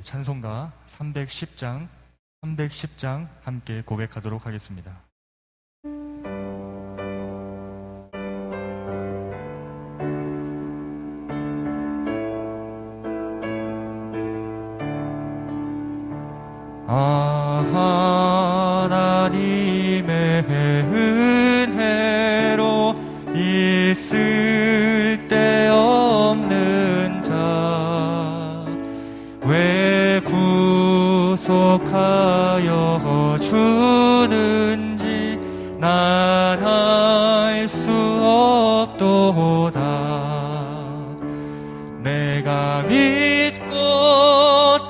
찬송가 310장 함께 고백하도록 하겠습니다. 하나님의 은혜로 있을 데 없는 자 왜 구속하여 주는지 난 알 수 없도다. 내가 믿고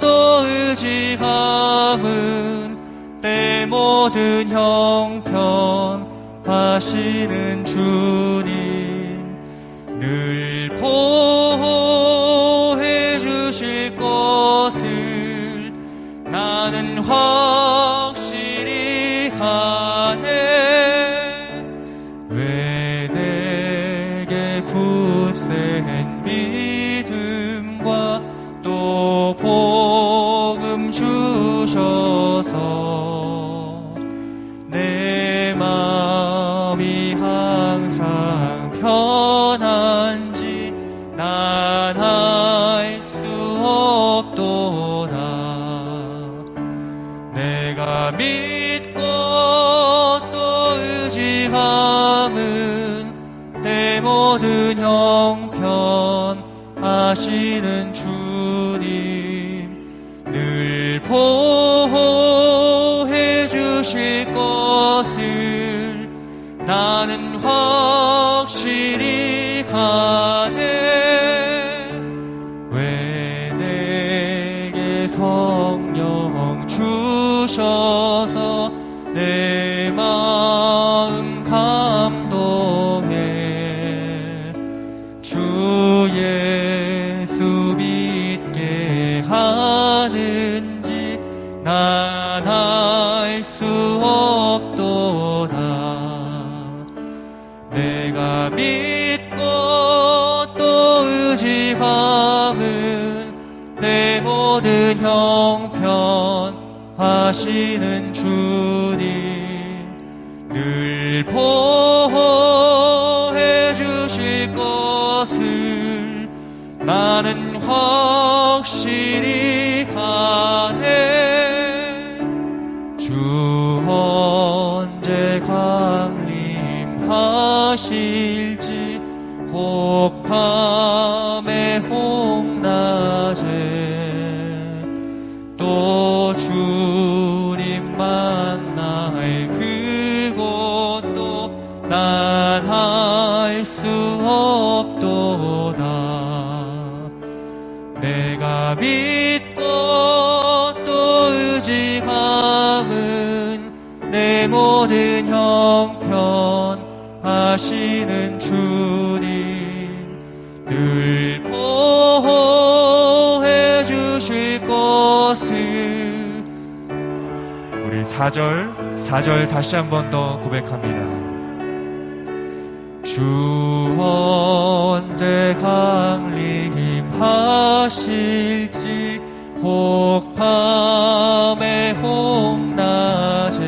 또 의지함은 내 모든 형편 하시는 주님 늘 보호해 주실 것을 나는 확실히 하네. 왜 내게 굳센 믿음과 또 복음 주셔서 내 마음이 항상 편한지 난 알 수 없도다. 내가 믿고 또 의지함은 내 모든 형편 하시는 주님 늘 보호해 주실 것을 나는 확실히 가네. 왜 내게 성령 주셔서 내 마음 감동해 주 예수 믿게 하는지 난 알 수 없도다. 내가 믿고 또 의지함은 내 모든 형편 하시는 주님 늘 보호해 주실 것을 나는 확실히 가네. 주 언제 강림하실지 혹 밤에 혹 낮에 또 주님 만날 그곳도 난 알 수 없도다. 내가 믿고 또 의지함은 내 모든 형편 하시는 주님 늘 보호해 주실 것을. 우리 4절 다시 한 번 더 고백합니다. 주 언제 강림하실지 혹 밤에 혹 낮에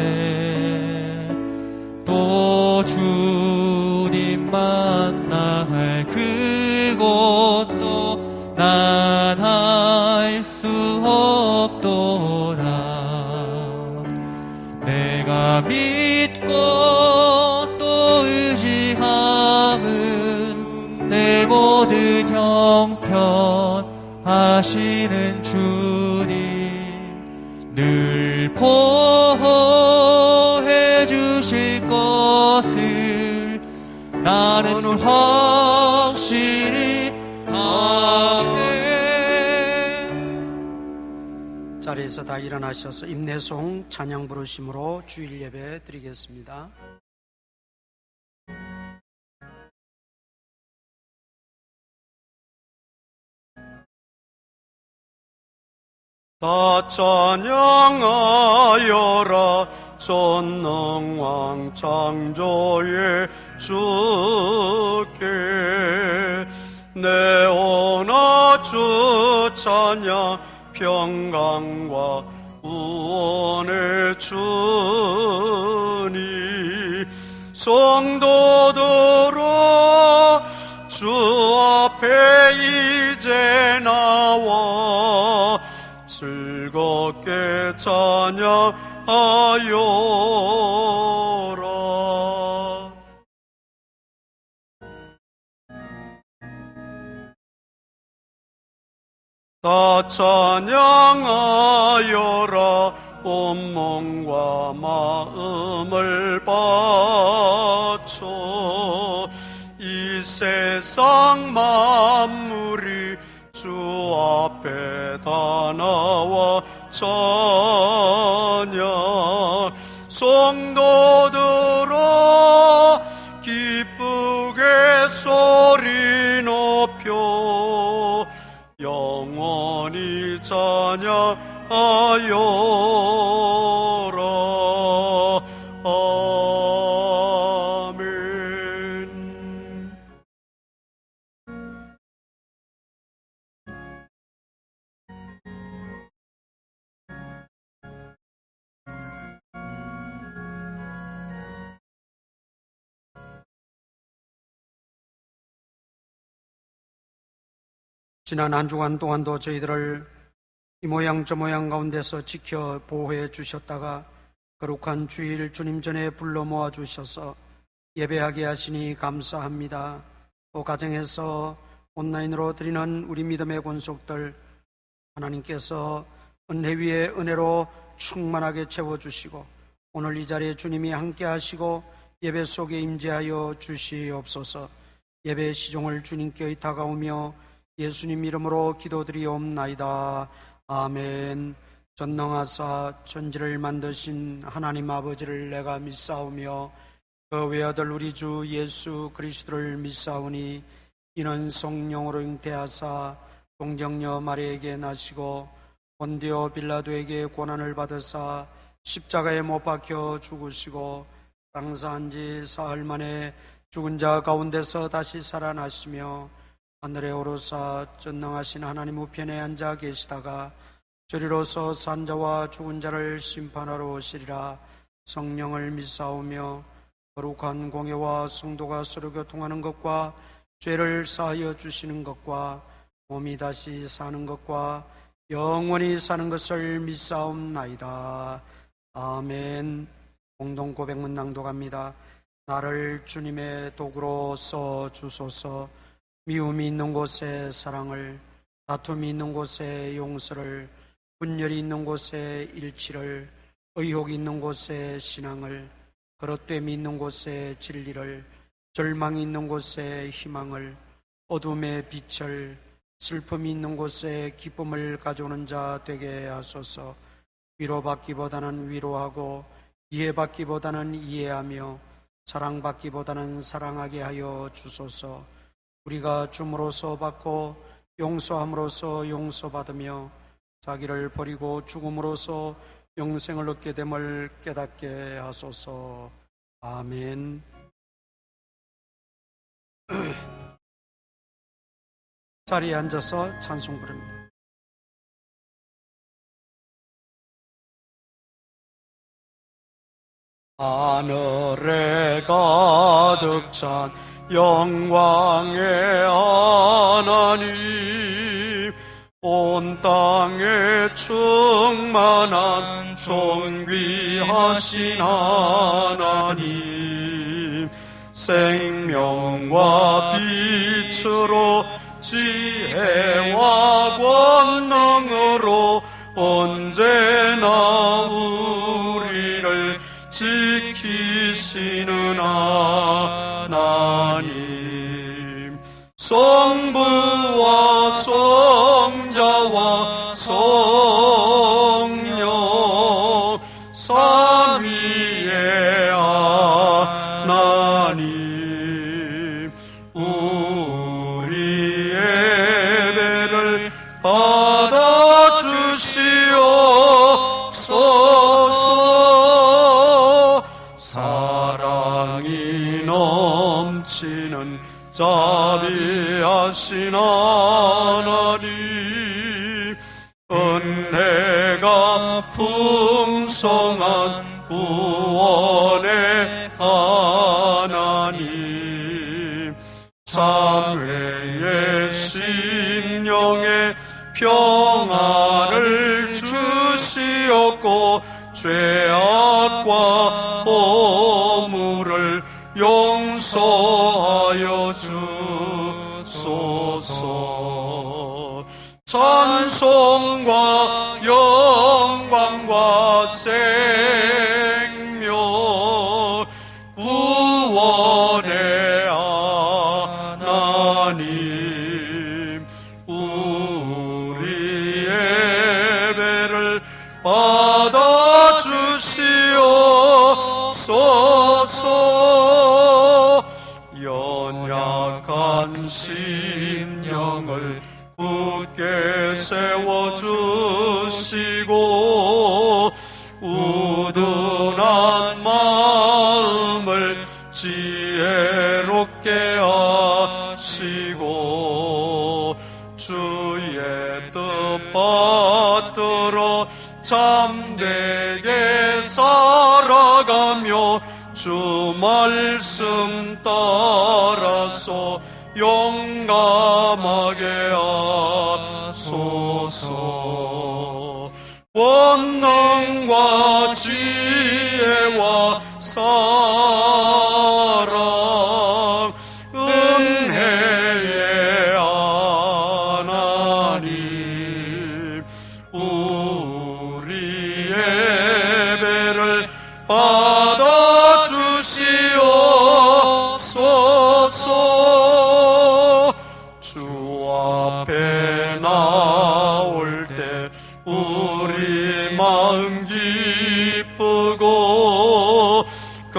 또 주님 만날 그곳도 난 알 수 없도다. 내가 믿고 또 의지함은 내 모든 형편 하시는 주님 늘 보호해 주실 것을 나는 확실히 하네. 자리에서 다 일어나셔서 임내송 찬양 부르심으로 주일 예배 드리겠습니다. 다 찬양하여라 전능왕 창조의 주께 내오나 주 찬양 평강과 구원의 주니 성도들아 주 앞에 이제 나와 즐겁게 찬양하여라. 다 찬양하여라. 온몸과 마음을 바쳐 이 세상 만물이 주 앞에 다 나와 찬양. 성도들아 기쁘게 소리 높여 영원히 찬양하여라. 아멘. 지난 한 주간 동안도 저희들을 이 모양 저 모양 가운데서 지켜 보호해 주셨다가 거룩한 주일 주님 전에 불러 모아 주셔서 예배하게 하시니 감사합니다. 또 가정에서 온라인으로 드리는 우리 믿음의 권속들 하나님께서 은혜 위에 은혜로 충만하게 채워주시고 오늘 이 자리에 주님이 함께 하시고 예배 속에 임재하여 주시옵소서. 예배의 시종을 주님께 의탁하오며 예수님 이름으로 기도드리옵나이다. 아멘. 전능하사 천지를 만드신 하나님 아버지를 내가 믿사오며 그 외아들 우리 주 예수 그리스도를 믿사오니 이는 성령으로 잉태하사 동정녀 마리에게 나시고 본디오 빌라도에게 고난을 받으사 십자가에 못 박혀 죽으시고 장사한 지 사흘 만에 죽은 자 가운데서 다시 살아나시며 하늘에 오르사 전능하신 하나님 우편에 앉아 계시다가 저리로서 산자와 죽은 자를 심판하러 오시리라. 성령을 믿사오며 거룩한 공예와 성도가 서로 교통하는 것과 죄를 사하여 주시는 것과 몸이 다시 사는 것과 영원히 사는 것을 믿사옵나이다. 아멘. 공동 고백문 낭독합니다. 나를 주님의 도구로 써 주소서. 미움이 있는 곳에 사랑을, 다툼이 있는 곳에 용서를, 분열이 있는 곳에 일치를, 의혹이 있는 곳에 신앙을, 그릇됨이 있는 곳에 진리를, 절망이 있는 곳에 희망을, 어둠의 빛을, 슬픔이 있는 곳에 기쁨을 가져오는 자 되게 하소서. 위로받기보다는 위로하고 이해받기보다는 이해하며 사랑받기보다는 사랑하게 하여 주소서. 우리가 줌으로써 받고 용서함으로써 용서받으며 자기를 버리고 죽음으로써 영생을 얻게 됨을 깨닫게 하소서. 아멘. 자리에 앉아서 찬송 부릅니다. 하늘에 가득 찬 영광의 하나님, 온 땅에 충만한 존귀하신 하나님, 생명과 빛으로 지혜와 권능으로 언제나 우리를 지키시는 하나님, 성부와 성자와 성령 삼위의 하나님, 우리 예배를 받아주시옵소서. 사랑이 넘치는 자비하신 하나님, 은혜와 은혜가 풍성한 구원의 하나님, 참회의 심령에 평안을 주시었고 죄악과 허물을 용서하여 주소서. 찬송과 영광과 생명 구원의 하나님, 우리 예배를 받아주시옵소서. 연약한 심령을 굳게 세워주시고 우둔한 마음을 지혜롭게 하시고 주의 뜻 받들어 참되게 살아가며 주 말씀 따라서 용감하게 하소서. 권능과 지혜와 사랑 은혜의 하나님, 우리 예배를 받아주시옵소서. 주 앞에 나올 때 우리 마음 기쁘고 그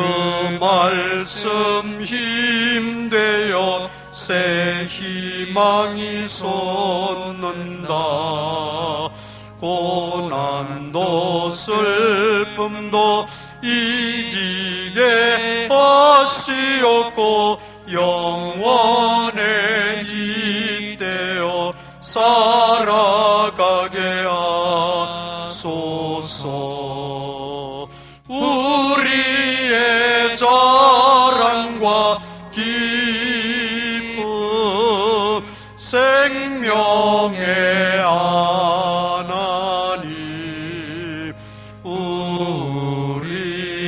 말씀 힘되어 새 희망이 솟는다. 고난도 슬픔도 이기게 하시었고 영원에 잇대어 살아가게 하소서. 우리의 자랑과 기쁨 생명의 하나님, 우리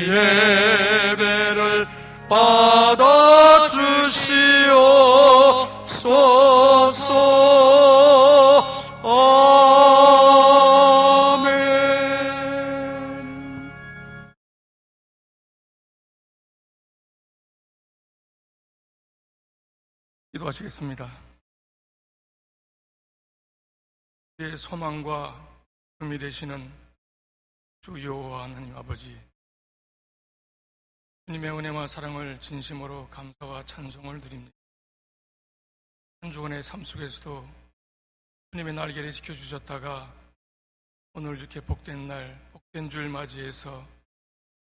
예배를 받아주시옵소서. 아멘. 기도하시겠습니다. 우리의 소망과 금이 되시는 주 여호와 하나님 아버지, 주님의 은혜와 사랑을 진심으로 감사와 찬송을 드립니다. 한 주간의 삶 속에서도 주님의 날개를 지켜주셨다가 오늘 이렇게 복된 날, 복된 줄 맞이해서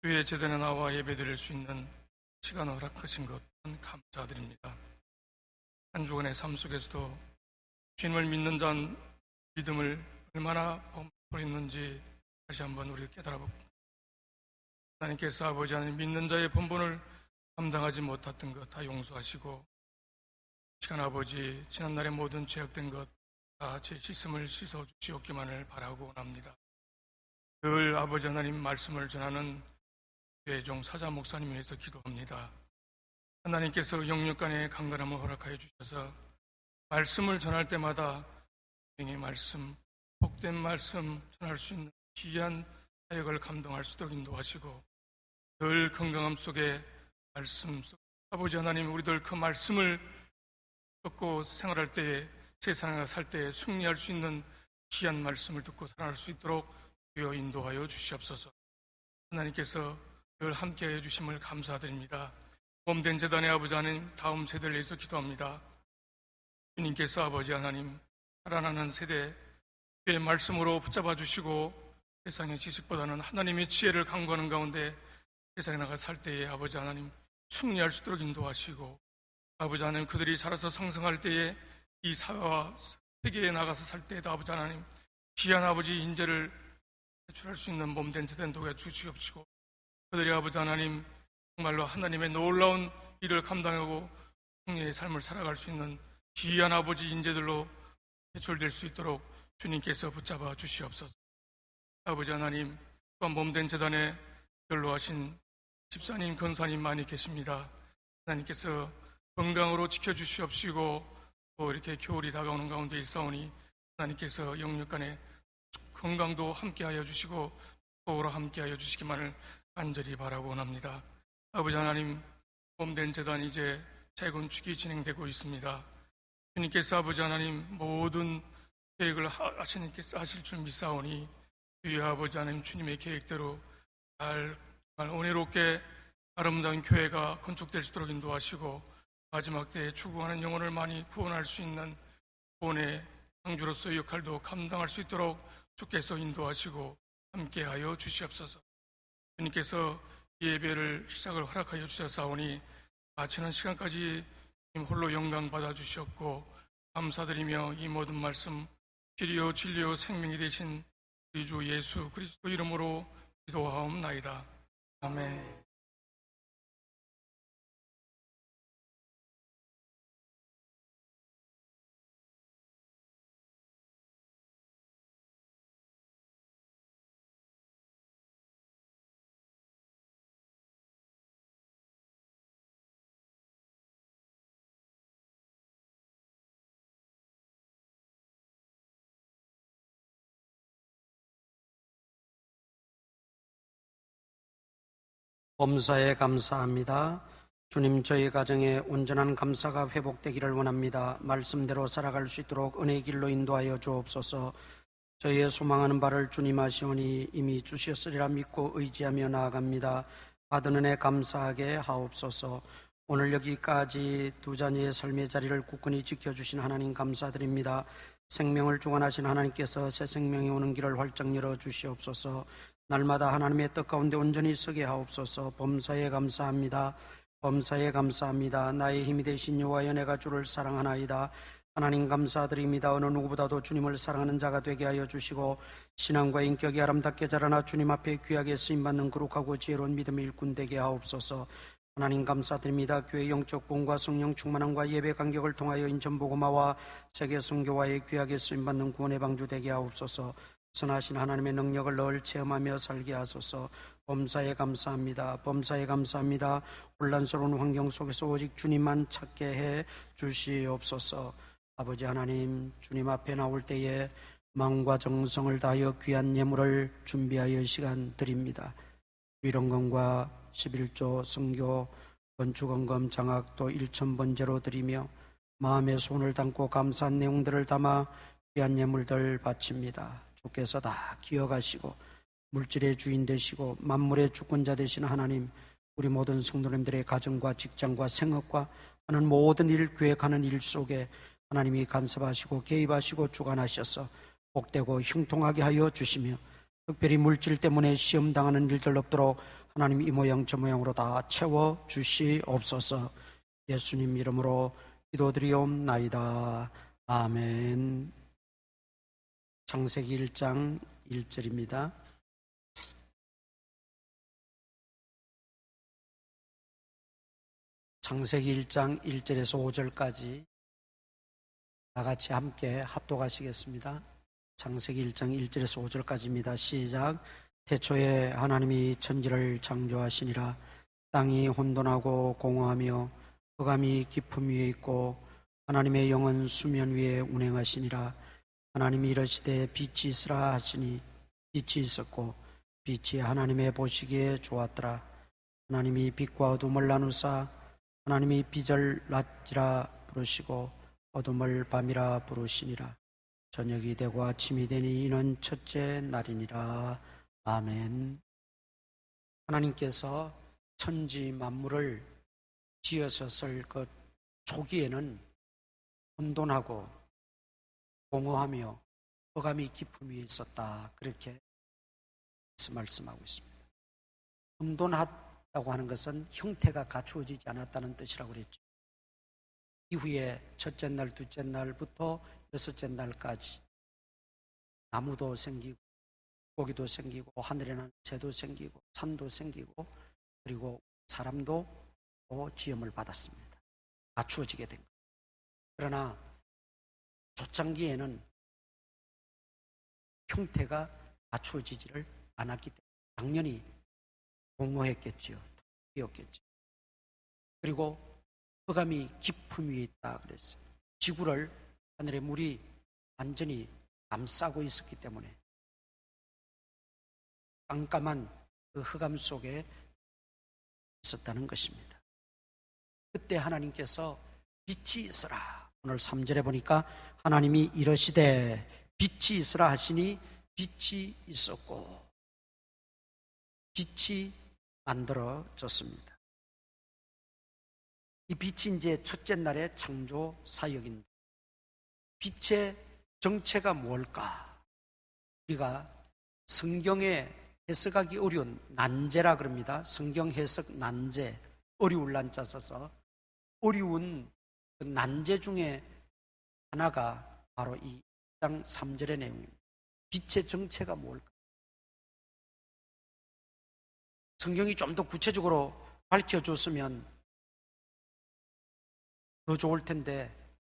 주의 제대로 나와 예배드릴 수 있는 시간을 허락하신 것 감사드립니다. 한 주간의 삶 속에서도 주님을 믿는 자 믿음을 얼마나 범했는지 다시 한번 우리가 깨달아봅니다. 하나님께서 아버지 하나님 믿는 자의 본분을 감당하지 못했던 것 다 용서하시고 시간 아버지 지난날의 모든 죄악된 것 다 제 씻음을 씻어 주시옵기만을 바라고 원합니다. 늘 아버지 하나님 말씀을 전하는 종 사자 목사님 위해서 기도합니다. 하나님께서 영육간의 강건함을 허락하여 주셔서 말씀을 전할 때마다 영의 말씀, 복된 말씀 전할 수 있는 귀한 사역을 감당할 수 있도록 인도하시고 늘 건강함 속에 말씀 속 아버지 하나님 우리들 그 말씀을 듣고 생활할 때에 세상에 살 때에 승리할 수 있는 귀한 말씀을 듣고 살아갈 수 있도록 주여 인도하여 주시옵소서. 하나님께서 늘 함께해 주심을 감사드립니다. 몸된 재단의 아버지 하나님 다음 세대를 위해서 기도합니다. 주님께서 아버지 하나님 살아나는 세대 주의 말씀으로 붙잡아 주시고 세상의 지식보다는 하나님의 지혜를 강구하는 가운데 세상에 나가 살 때에 아버지 하나님 승리할 수 있도록 인도하시고 아버지 하나님 그들이 살아서 상승할 때에 이 사회와 세계에 나가서 살 때에도 아버지 하나님 귀한 아버지 인재를 제출할 수 있는 몸된 제단 도가 주시옵시고, 그들의 아버지 하나님, 정말로 하나님의 놀라운 일을 감당하고 승리의 삶을 살아갈 수 있는 귀한 아버지 인재들로 제출될 수 있도록 주님께서 붙잡아 주시옵소서. 아버지 하나님, 또한 몸된 제단에 연로하신 집사님, 권사님 많이 계십니다. 하나님께서 건강으로 지켜주시옵시고, 또 이렇게 겨울이 다가오는 가운데 있사오니 하나님께서 영육간에 건강도 함께하여 주시고 또오라 함께하여 주시기만을 간절히 바라고 원합니다. 아버지 하나님, 몸된 제단 이제 재건축이 진행되고 있습니다. 주님께서 아버지 하나님 모든 계획을 하실 줄 믿사오니 주의 아버지 하나님 주님의 계획대로 정말 은혜롭게 아름다운 교회가 건축될 수 있도록 인도하시고, 마지막 때에 추구하는 영혼을 많이 구원할 수 있는 구원의 창주로서의 역할도 감당할 수 있도록 주께서 인도하시고 함께하여 주시옵소서. 주님께서 예배를 시작을 허락하여 주셨사오니 마치는 시간까지 주님 홀로 영광 받아 주시옵고, 감사드리며 이 모든 말씀 길이요 진리요 생명이 되신 우리 주 예수 그리스도 이름으로 기도하옵나이다. 아멘. 범사에 감사합니다. 주님, 저희 가정에 온전한 감사가 회복되기를 원합니다. 말씀대로 살아갈 수 있도록 은혜의 길로 인도하여 주옵소서. 저희의 소망하는 바를 주님 아시오니 이미 주셨으리라 믿고 의지하며 나아갑니다. 받은 은혜 감사하게 하옵소서. 오늘 여기까지 두 자녀의 삶의 자리를 굳건히 지켜주신 하나님 감사드립니다. 생명을 주관하신 하나님께서 새 생명이 오는 길을 활짝 열어주시옵소서. 날마다 하나님의 뜻 가운데 온전히 서게 하옵소서. 범사에 감사합니다. 범사에 감사합니다. 나의 힘이 되신 여호와여, 내가 주를 사랑하나이다. 하나님 감사드립니다. 어느 누구보다도 주님을 사랑하는 자가 되게 하여 주시고, 신앙과 인격이 아름답게 자라나 주님 앞에 귀하게 쓰임받는 거룩하고 지혜로운 믿음의 일꾼 되게 하옵소서. 하나님 감사드립니다. 교회 영적 부흥과 성령 충만함과 예배 간격을 통하여 인천 복음화와 세계 선교화에 귀하게 쓰임받는 구원의 방주 되게 하옵소서. 선하신 하나님의 능력을 늘 체험하며 살게 하소서. 범사에 감사합니다. 범사에 감사합니다. 혼란스러운 환경 속에서 오직 주님만 찾게 해 주시옵소서. 아버지 하나님, 주님 앞에 나올 때에 마음과 정성을 다하여 귀한 예물을 준비하여 시간 드립니다. 위ron금과 11조 성교 건축원금 장학 또 1,000번제로 드리며 마음에 손을 담고 감사한 내용들을 담아 귀한 예물들 바칩니다. 주께서 다 기억하시고 물질의 주인 되시고 만물의 주권자 되시는 하나님, 우리 모든 성도님들의 가정과 직장과 생업과 하는 모든 일, 계획하는 일 속에 하나님이 간섭하시고 개입하시고 주관하셔서 복되고 형통하게 하여 주시며, 특별히 물질 때문에 시험당하는 일들 없도록 하나님 이 모양 저 모양으로 다 채워 주시옵소서. 예수님 이름으로 기도드리옵나이다. 아멘. 창세기 1장 1절입니다. 창세기 1장 1절에서 5절까지 다 같이 함께 합독하시겠습니다. 창세기 1장 1절에서 5절까지입니다. 시작. 태초에 하나님이 천지를 창조하시니라. 땅이 혼돈하고 공허하며 흑암이 깊음 위에 있고 하나님의 영은 수면 위에 운행하시니라. 하나님이 이르시되 빛이 있으라 하시니 빛이 있었고 빛이 하나님의 보시기에 좋았더라. 하나님이 빛과 어둠을 나누사 하나님이 빛을 낮이라 부르시고 어둠을 밤이라 부르시니라. 저녁이 되고 아침이 되니 이는 첫째 날이니라. 아멘. 하나님께서 천지 만물을 지으셨을 그 초기에는 혼돈하고 공허하며 흑암이 깊음 위에 있었다, 그렇게 말씀하고 있습니다. 혼돈하다고 하는 것은 형태가 갖추어지지 않았다는 뜻이라고 그랬죠. 이후에 첫째 날, 둘째 날부터 여섯째 날까지 나무도 생기고 고기도 생기고 하늘에 난 새도 생기고 산도 생기고 그리고 사람도 지음을 받았습니다. 갖추어지게 된 거예요. 그러나 초창기에는 형태가 갖추어지지를 않았기 때문에 당연히 공허했겠지요. 였겠죠. 그리고 흑암이 깊음 위에 있다 그랬어요. 지구를 하늘의 물이 완전히 감싸고 있었기 때문에 깜깜한 그 흑암 속에 있었다는 것입니다. 그때 하나님께서 빛이 있으라. 오늘 3절에 보니까 하나님이 이러시되 빛이 있으라 하시니 빛이 있었고 빛이 만들어졌습니다. 이 빛이 이제 첫째 날의 창조 사역입니다. 빛의 정체가 뭘까? 우리가 성경에 해석하기 어려운 난제라 그럽니다. 성경 해석 난제, 어려울 난자 써서 어려운 그 난제 중에 하나가 바로 이 1장 3절의 내용입니다. 빛의 정체가 뭘까? 성경이 좀 더 구체적으로 밝혀줬으면 더 좋을 텐데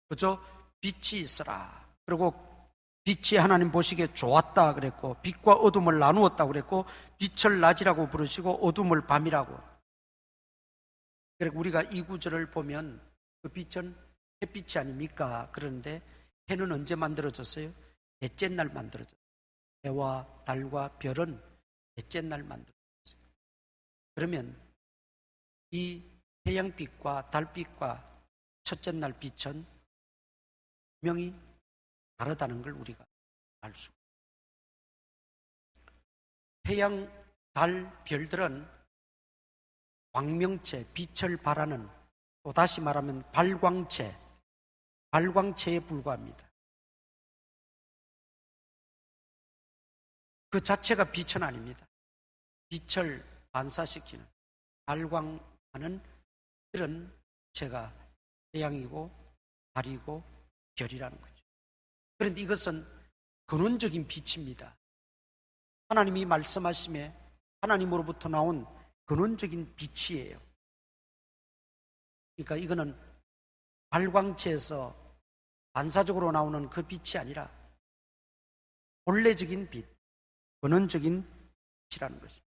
그저 빛이 있으라. 그리고 빛이 하나님 보시기에 좋았다 그랬고 빛과 어둠을 나누었다 그랬고 빛을 낮이라고 부르시고 어둠을 밤이라고. 그리고 우리가 이 구절을 보면 그 빛은 햇빛이 아닙니까? 그런데 해는 언제 만들어졌어요? 넷째 날 만들어졌어요. 해와 달과 별은 넷째 날 만들어졌어요. 그러면 이 태양빛과 달빛과 첫째 날 빛은 분명히 다르다는 걸 우리가 알 수 있습니다. 태양, 달, 별들은 광명체, 빛을 발하는 또 다시 말하면 발광체에 불과합니다. 그 자체가 빛은 아닙니다. 빛을 반사시키는 발광하는 이런 체가 태양이고 달이고 별이라는 거죠. 그런데 이것은 근원적인 빛입니다. 하나님이 말씀하심에 하나님으로부터 나온 근원적인 빛이에요. 그러니까 이거는 발광체에서 반사적으로 나오는 그 빛이 아니라 본래적인 빛, 근원적인 빛이라는 것입니다.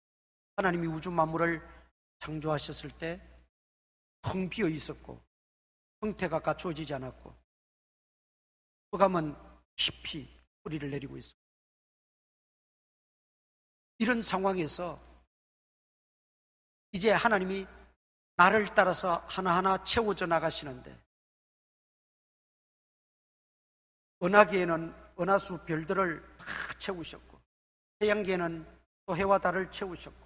하나님이 우주 만물을 창조하셨을 때 텅 비어 있었고 형태가 갖추어지지 않았고 흑암은 깊이 뿌리를 내리고 있습니다. 이런 상황에서 이제 하나님이 나를 따라서 하나하나 채워져 나가시는데 은하계에는 은하수 별들을 다 채우셨고 태양계에는 또 해와 달을 채우셨고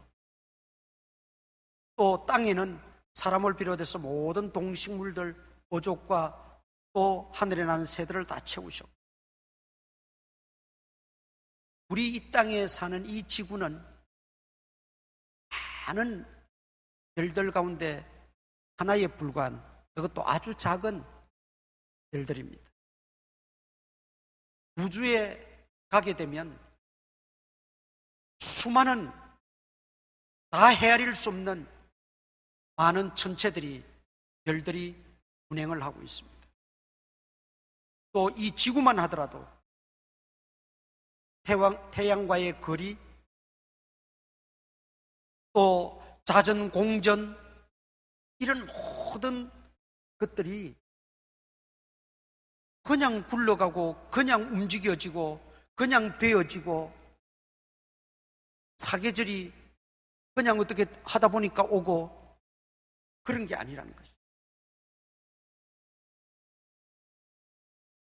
또 땅에는 사람을 비롯해서 모든 동식물들, 어족과 또 하늘에 나는 새들을 다 채우셨고 우리 이 땅에 사는 이 지구는 많은 별들 가운데 하나에 불과한 그것도 아주 작은 별들입니다. 우주에 가게 되면 수많은 다 헤아릴 수 없는 많은 천체들이 별들이 운행을 하고 있습니다. 또 이 지구만 하더라도 태양과의 거리 또 자전, 공전 이런 모든 것들이 그냥 굴러가고 그냥 움직여지고 그냥 되어지고 사계절이 그냥 어떻게 하다 보니까 오고 그런 게 아니라는 것이죠.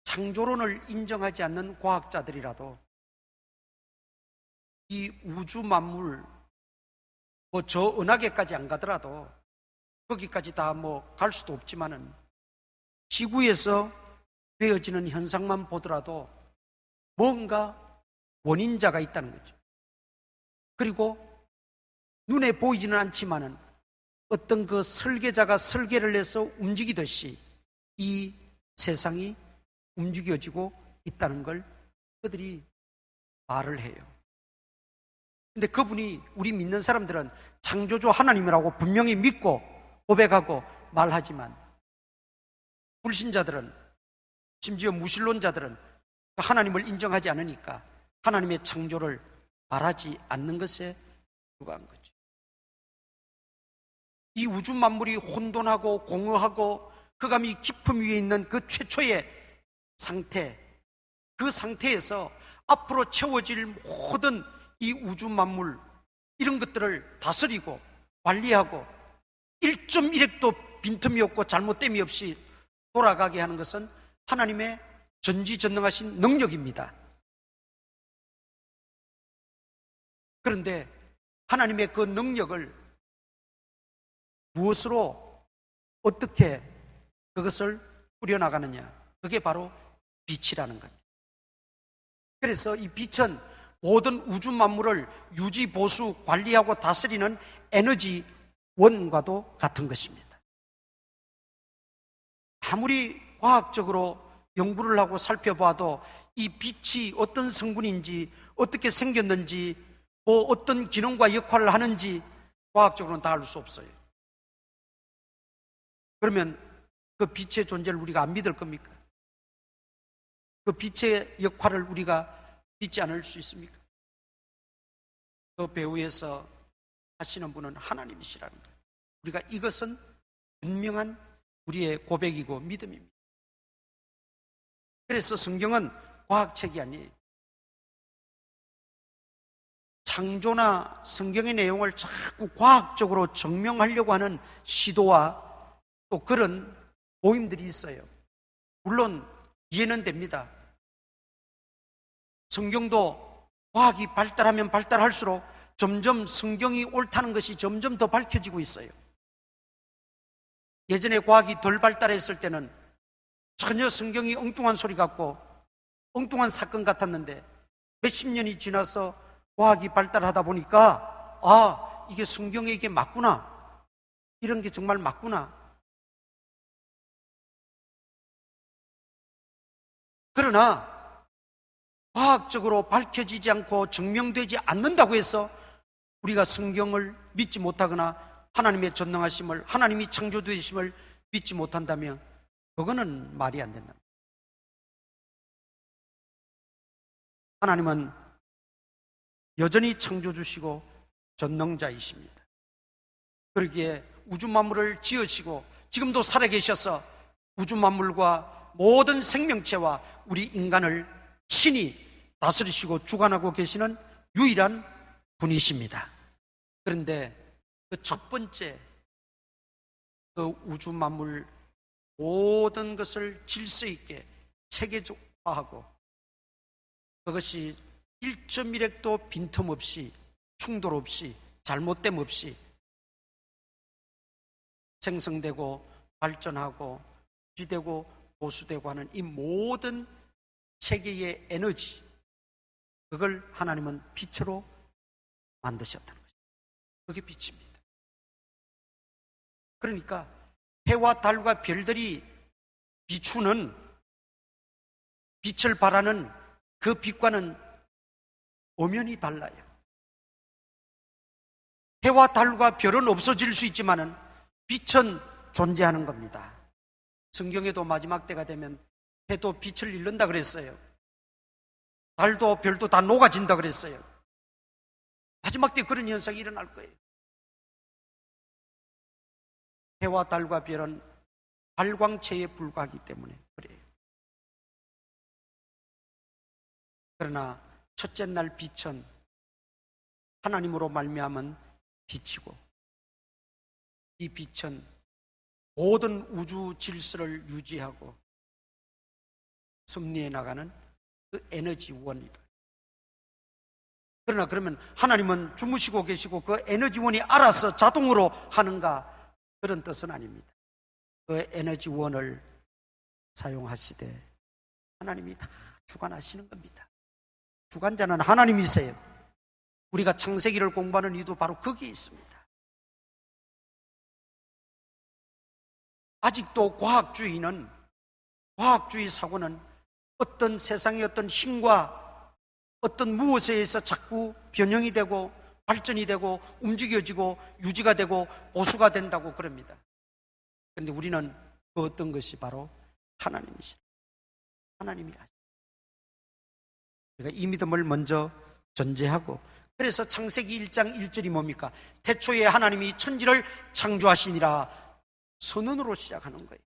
창조론을 인정하지 않는 과학자들이라도 이 우주 만물 저 은하계까지 안 가더라도 거기까지 다 갈 수도 없지만은 지구에서 되어지는 현상만 보더라도 뭔가 원인자가 있다는 거죠. 그리고 눈에 보이지는 않지만은 어떤 그 설계자가 설계를 해서 움직이듯이 이 세상이 움직여지고 있다는 걸 그들이 말을 해요. 근데 그분이 우리 믿는 사람들은 창조주 하나님이라고 분명히 믿고 고백하고 말하지만 불신자들은, 심지어 무신론자들은 하나님을 인정하지 않으니까 하나님의 창조를 말하지 않는 것에 불과한 거죠. 이 우주 만물이 혼돈하고 공허하고 흑암이 깊음 위에 있는 그 최초의 상태, 그 상태에서 앞으로 채워질 모든 이 우주 만물, 이런 것들을 다스리고 관리하고 1.1핵도 빈틈이 없고 잘못됨이 없이 돌아가게 하는 것은 하나님의 전지전능하신 능력입니다. 그런데 하나님의 그 능력을 무엇으로 어떻게 그것을 뿌려나가느냐, 그게 바로 빛이라는 겁니다. 그래서 이 빛은 모든 우주 만물을 유지, 보수, 관리하고 다스리는 에너지 원과도 같은 것입니다. 아무리 과학적으로 연구를 하고 살펴봐도 이 빛이 어떤 성분인지, 어떻게 생겼는지, 뭐 어떤 기능과 역할을 하는지 과학적으로는 다 알 수 없어요. 그러면 그 빛의 존재를 우리가 안 믿을 겁니까? 그 빛의 역할을 우리가 믿지 않을 수 있습니까? 그 배후에서 하시는 분은 하나님이시라는 거예요. 우리가 이것은 분명한 우리의 고백이고 믿음입니다. 그래서 성경은 과학책이 아니에요. 창조나 성경의 내용을 자꾸 과학적으로 증명하려고 하는 시도와 또 그런 모임들이 있어요. 물론 이해는 됩니다. 성경도 과학이 발달하면 발달할수록 점점 성경이 옳다는 것이 점점 더 밝혀지고 있어요. 예전에 과학이 덜 발달했을 때는 전혀 성경이 엉뚱한 소리 같고 엉뚱한 사건 같았는데 몇십 년이 지나서 과학이 발달하다 보니까 이게 성경에 이게 맞구나, 이런 게 정말 맞구나. 그러나 과학적으로 밝혀지지 않고 증명되지 않는다고 해서 우리가 성경을 믿지 못하거나 하나님의 전능하심을, 하나님이 창조되심을 믿지 못한다면 그거는 말이 안 된다. 하나님은 여전히 창조주시고 전능자이십니다. 그러기에 우주 만물을 지으시고 지금도 살아계셔서 우주 만물과 모든 생명체와 우리 인간을 친히 다스리시고 주관하고 계시는 유일한 분이십니다. 그런데 그 첫 번째, 그 우주 만물 모든 것을 질서 있게 체계화하고 그것이 1.1핵도 빈틈없이, 충돌 없이, 잘못됨 없이 생성되고 발전하고 유지되고 보수되고 하는 이 모든 체계의 에너지, 그걸 하나님은 빛으로 만드셨다는 것입니다. 그게 빛입니다. 그러니까 해와 달과 별들이 비추는, 빛을 발하는 그 빛과는 엄연히 달라요. 해와 달과 별은 없어질 수 있지만은 빛은 존재하는 겁니다. 성경에도 마지막 때가 되면 해도 빛을 잃는다 그랬어요. 달도 별도 다 녹아진다 그랬어요. 마지막 때 그런 현상이 일어날 거예요. 해와 달과 별은 발광체에 불과하기 때문에 그래요. 그러나 첫째 날 빛은 하나님으로 말미암은 빛이고, 이 빛은 모든 우주 질서를 유지하고 섭리해 나가는 그 에너지원이다. 그러나 그러면 하나님은 주무시고 계시고 그 에너지원이 알아서 자동으로 하는가? 그런 뜻은 아닙니다. 그 에너지원을 사용하시되 하나님이 다 주관하시는 겁니다. 주관자는 하나님이세요. 우리가 창세기를 공부하는 이유도 바로 거기에 있습니다. 아직도 과학주의 사고는 어떤 세상의 어떤 힘과 어떤 무엇에 의해서 자꾸 변형이 되고 발전이 되고 움직여지고 유지가 되고 보수가 된다고 그럽니다. 그런데 우리는 그 어떤 것이 바로 하나님이시라. 하나님이 하시라. 우리가 이 믿음을 먼저 전제하고, 그래서 창세기 1장 1절이 뭡니까? 태초에 하나님이 천지를 창조하시니라 선언으로 시작하는 거예요.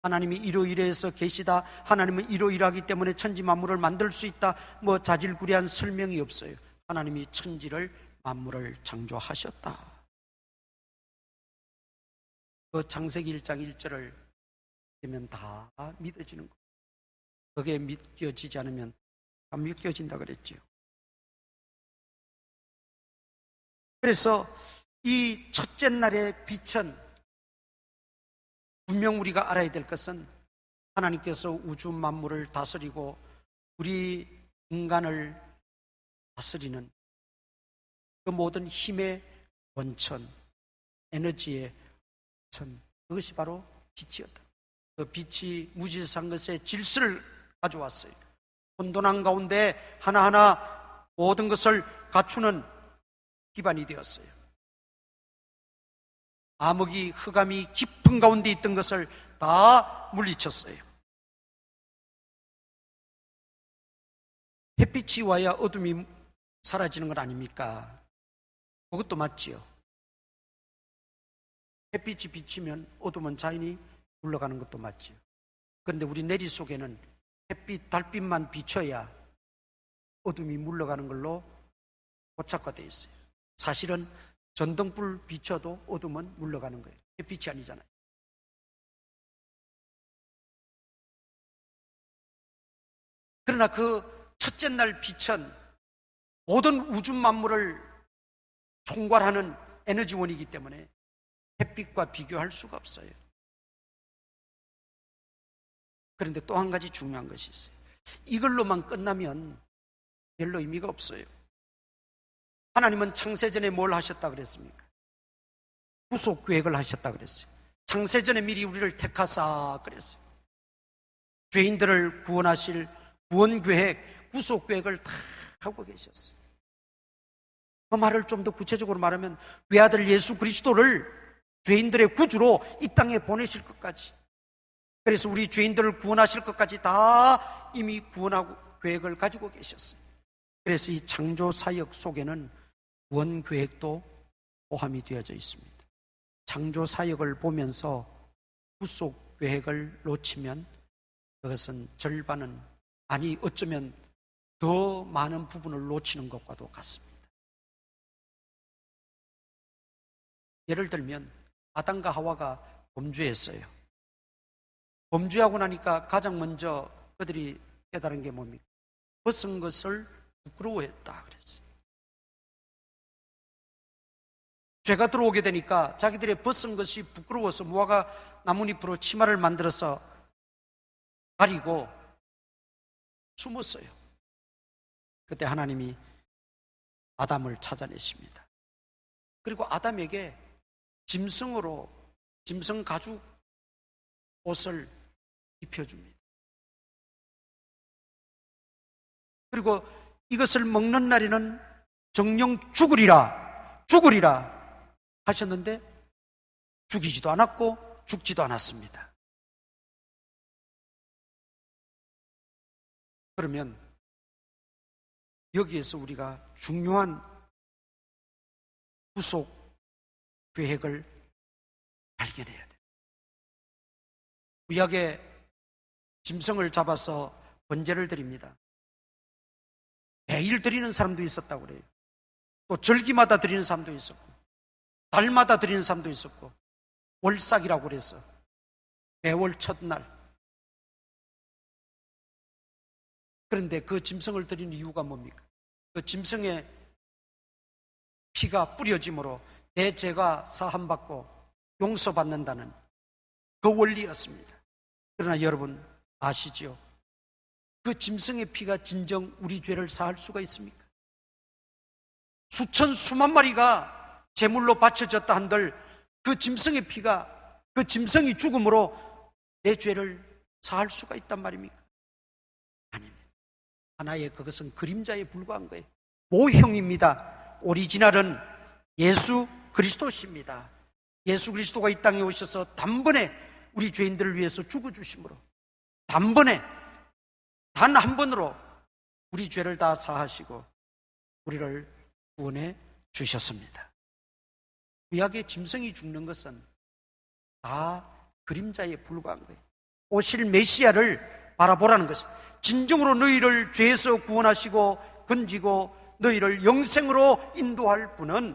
하나님이 이러이러해서 계시다, 하나님은 이러이러하기 때문에 천지 만물을 만들 수 있다, 뭐 자질구레한 설명이 없어요. 하나님이 천지를 만물을 창조하셨다. 그 창세기 1장 1절을 되면 다 믿어지는 거예요. 그게 믿겨지지 않으면 안 믿겨진다 그랬죠. 그래서 이 첫째 날의 빛은, 분명 우리가 알아야 될 것은 하나님께서 우주 만물을 다스리고 우리 인간을 다스리는 그 모든 힘의 원천, 에너지의 원천, 그것이 바로 빛이었다. 그 빛이 무질서한 것의 질서를 가져왔어요. 혼돈한 가운데 하나하나 모든 것을 갖추는 기반이 되었어요. 암흑이, 흑암이 깊은 가운데 있던 것을 다 물리쳤어요. 햇빛이 와야 어둠이 사라지는 건 아닙니까? 그것도 맞지요. 햇빛이 비치면 어둠은 자연히 물러가는 것도 맞지요. 그런데 우리 내리 속에는 햇빛, 달빛만 비춰야 어둠이 물러가는 걸로 고착화되어 있어요. 사실은 전등불 비춰도 어둠은 물러가는 거예요. 햇빛이 아니잖아요. 그러나 그 첫째 날 빛은 모든 우주 만물을 총괄하는 에너지원이기 때문에 햇빛과 비교할 수가 없어요. 그런데 또 한 가지 중요한 것이 있어요. 이걸로만 끝나면 별로 의미가 없어요. 하나님은 창세전에 뭘 하셨다 그랬습니까? 구속 계획을 하셨다 그랬어요. 창세전에 미리 우리를 택하사 그랬어요. 죄인들을 구원하실 구원 계획, 구속 계획을 다 하고 계셨어요. 그 말을 좀 더 구체적으로 말하면 외아들 예수 그리스도를 죄인들의 구주로 이 땅에 보내실 것까지, 그래서 우리 죄인들을 구원하실 것까지 다 이미 구원하고 계획을 가지고 계셨어요. 그래서 이 창조 사역 속에는 구원 계획도 포함이 되어져 있습니다. 창조 사역을 보면서 구속 계획을 놓치면 그것은 절반은, 아니 어쩌면 더 많은 부분을 놓치는 것과도 같습니다. 예를 들면 아담과 하와가 범죄했어요. 범죄하고 나니까 가장 먼저 그들이 깨달은 게 뭡니까? 벗은 것을 부끄러워했다 그랬어요. 죄가 들어오게 되니까 자기들의 벗은 것이 부끄러워서 무화과 나뭇잎으로 치마를 만들어서 가리고 숨었어요. 그때 하나님이 아담을 찾아내십니다. 그리고 아담에게 짐승으로, 짐승 가죽 옷을 입혀줍니다. 그리고 이것을 먹는 날에는 정령 죽으리라 하셨는데 죽이지도 않았고 죽지도 않았습니다. 그러면 여기에서 우리가 중요한 구속 계획을 발견해야 돼요. 구약에 짐승을 잡아서 번제를 드립니다. 매일 드리는 사람도 있었다고 그래요. 또 절기마다 드리는 사람도 있었고, 달마다 드리는 사람도 있었고, 월삭이라고 그래서 매월 첫날. 그런데 그 짐승을 드리는 이유가 뭡니까? 그 짐승의 피가 뿌려짐으로 내 죄가 사함받고 용서받는다는 그 원리였습니다. 그러나 여러분 아시죠? 그 짐승의 피가 진정 우리 죄를 사할 수가 있습니까? 수천 수만 마리가 제물로 바쳐졌다 한들 그 짐승의 피가, 그 짐승이 죽음으로 내 죄를 사할 수가 있단 말입니까? 아닙니다. 하나의 그것은 그림자에 불과한 거예요. 모형입니다. 오리지널은 예수 그리스도십니다. 예수 그리스도가 이 땅에 오셔서 단번에 우리 죄인들을 위해서 죽어주심으로, 단번에 단 한 번으로 우리 죄를 다 사하시고 우리를 구원해 주셨습니다. 구약의 짐승이 죽는 것은 다 그림자에 불과한 거예요. 오실 메시아를 바라보라는 것입니다. 진정으로 너희를 죄에서 구원하시고 건지고 너희를 영생으로 인도할 분은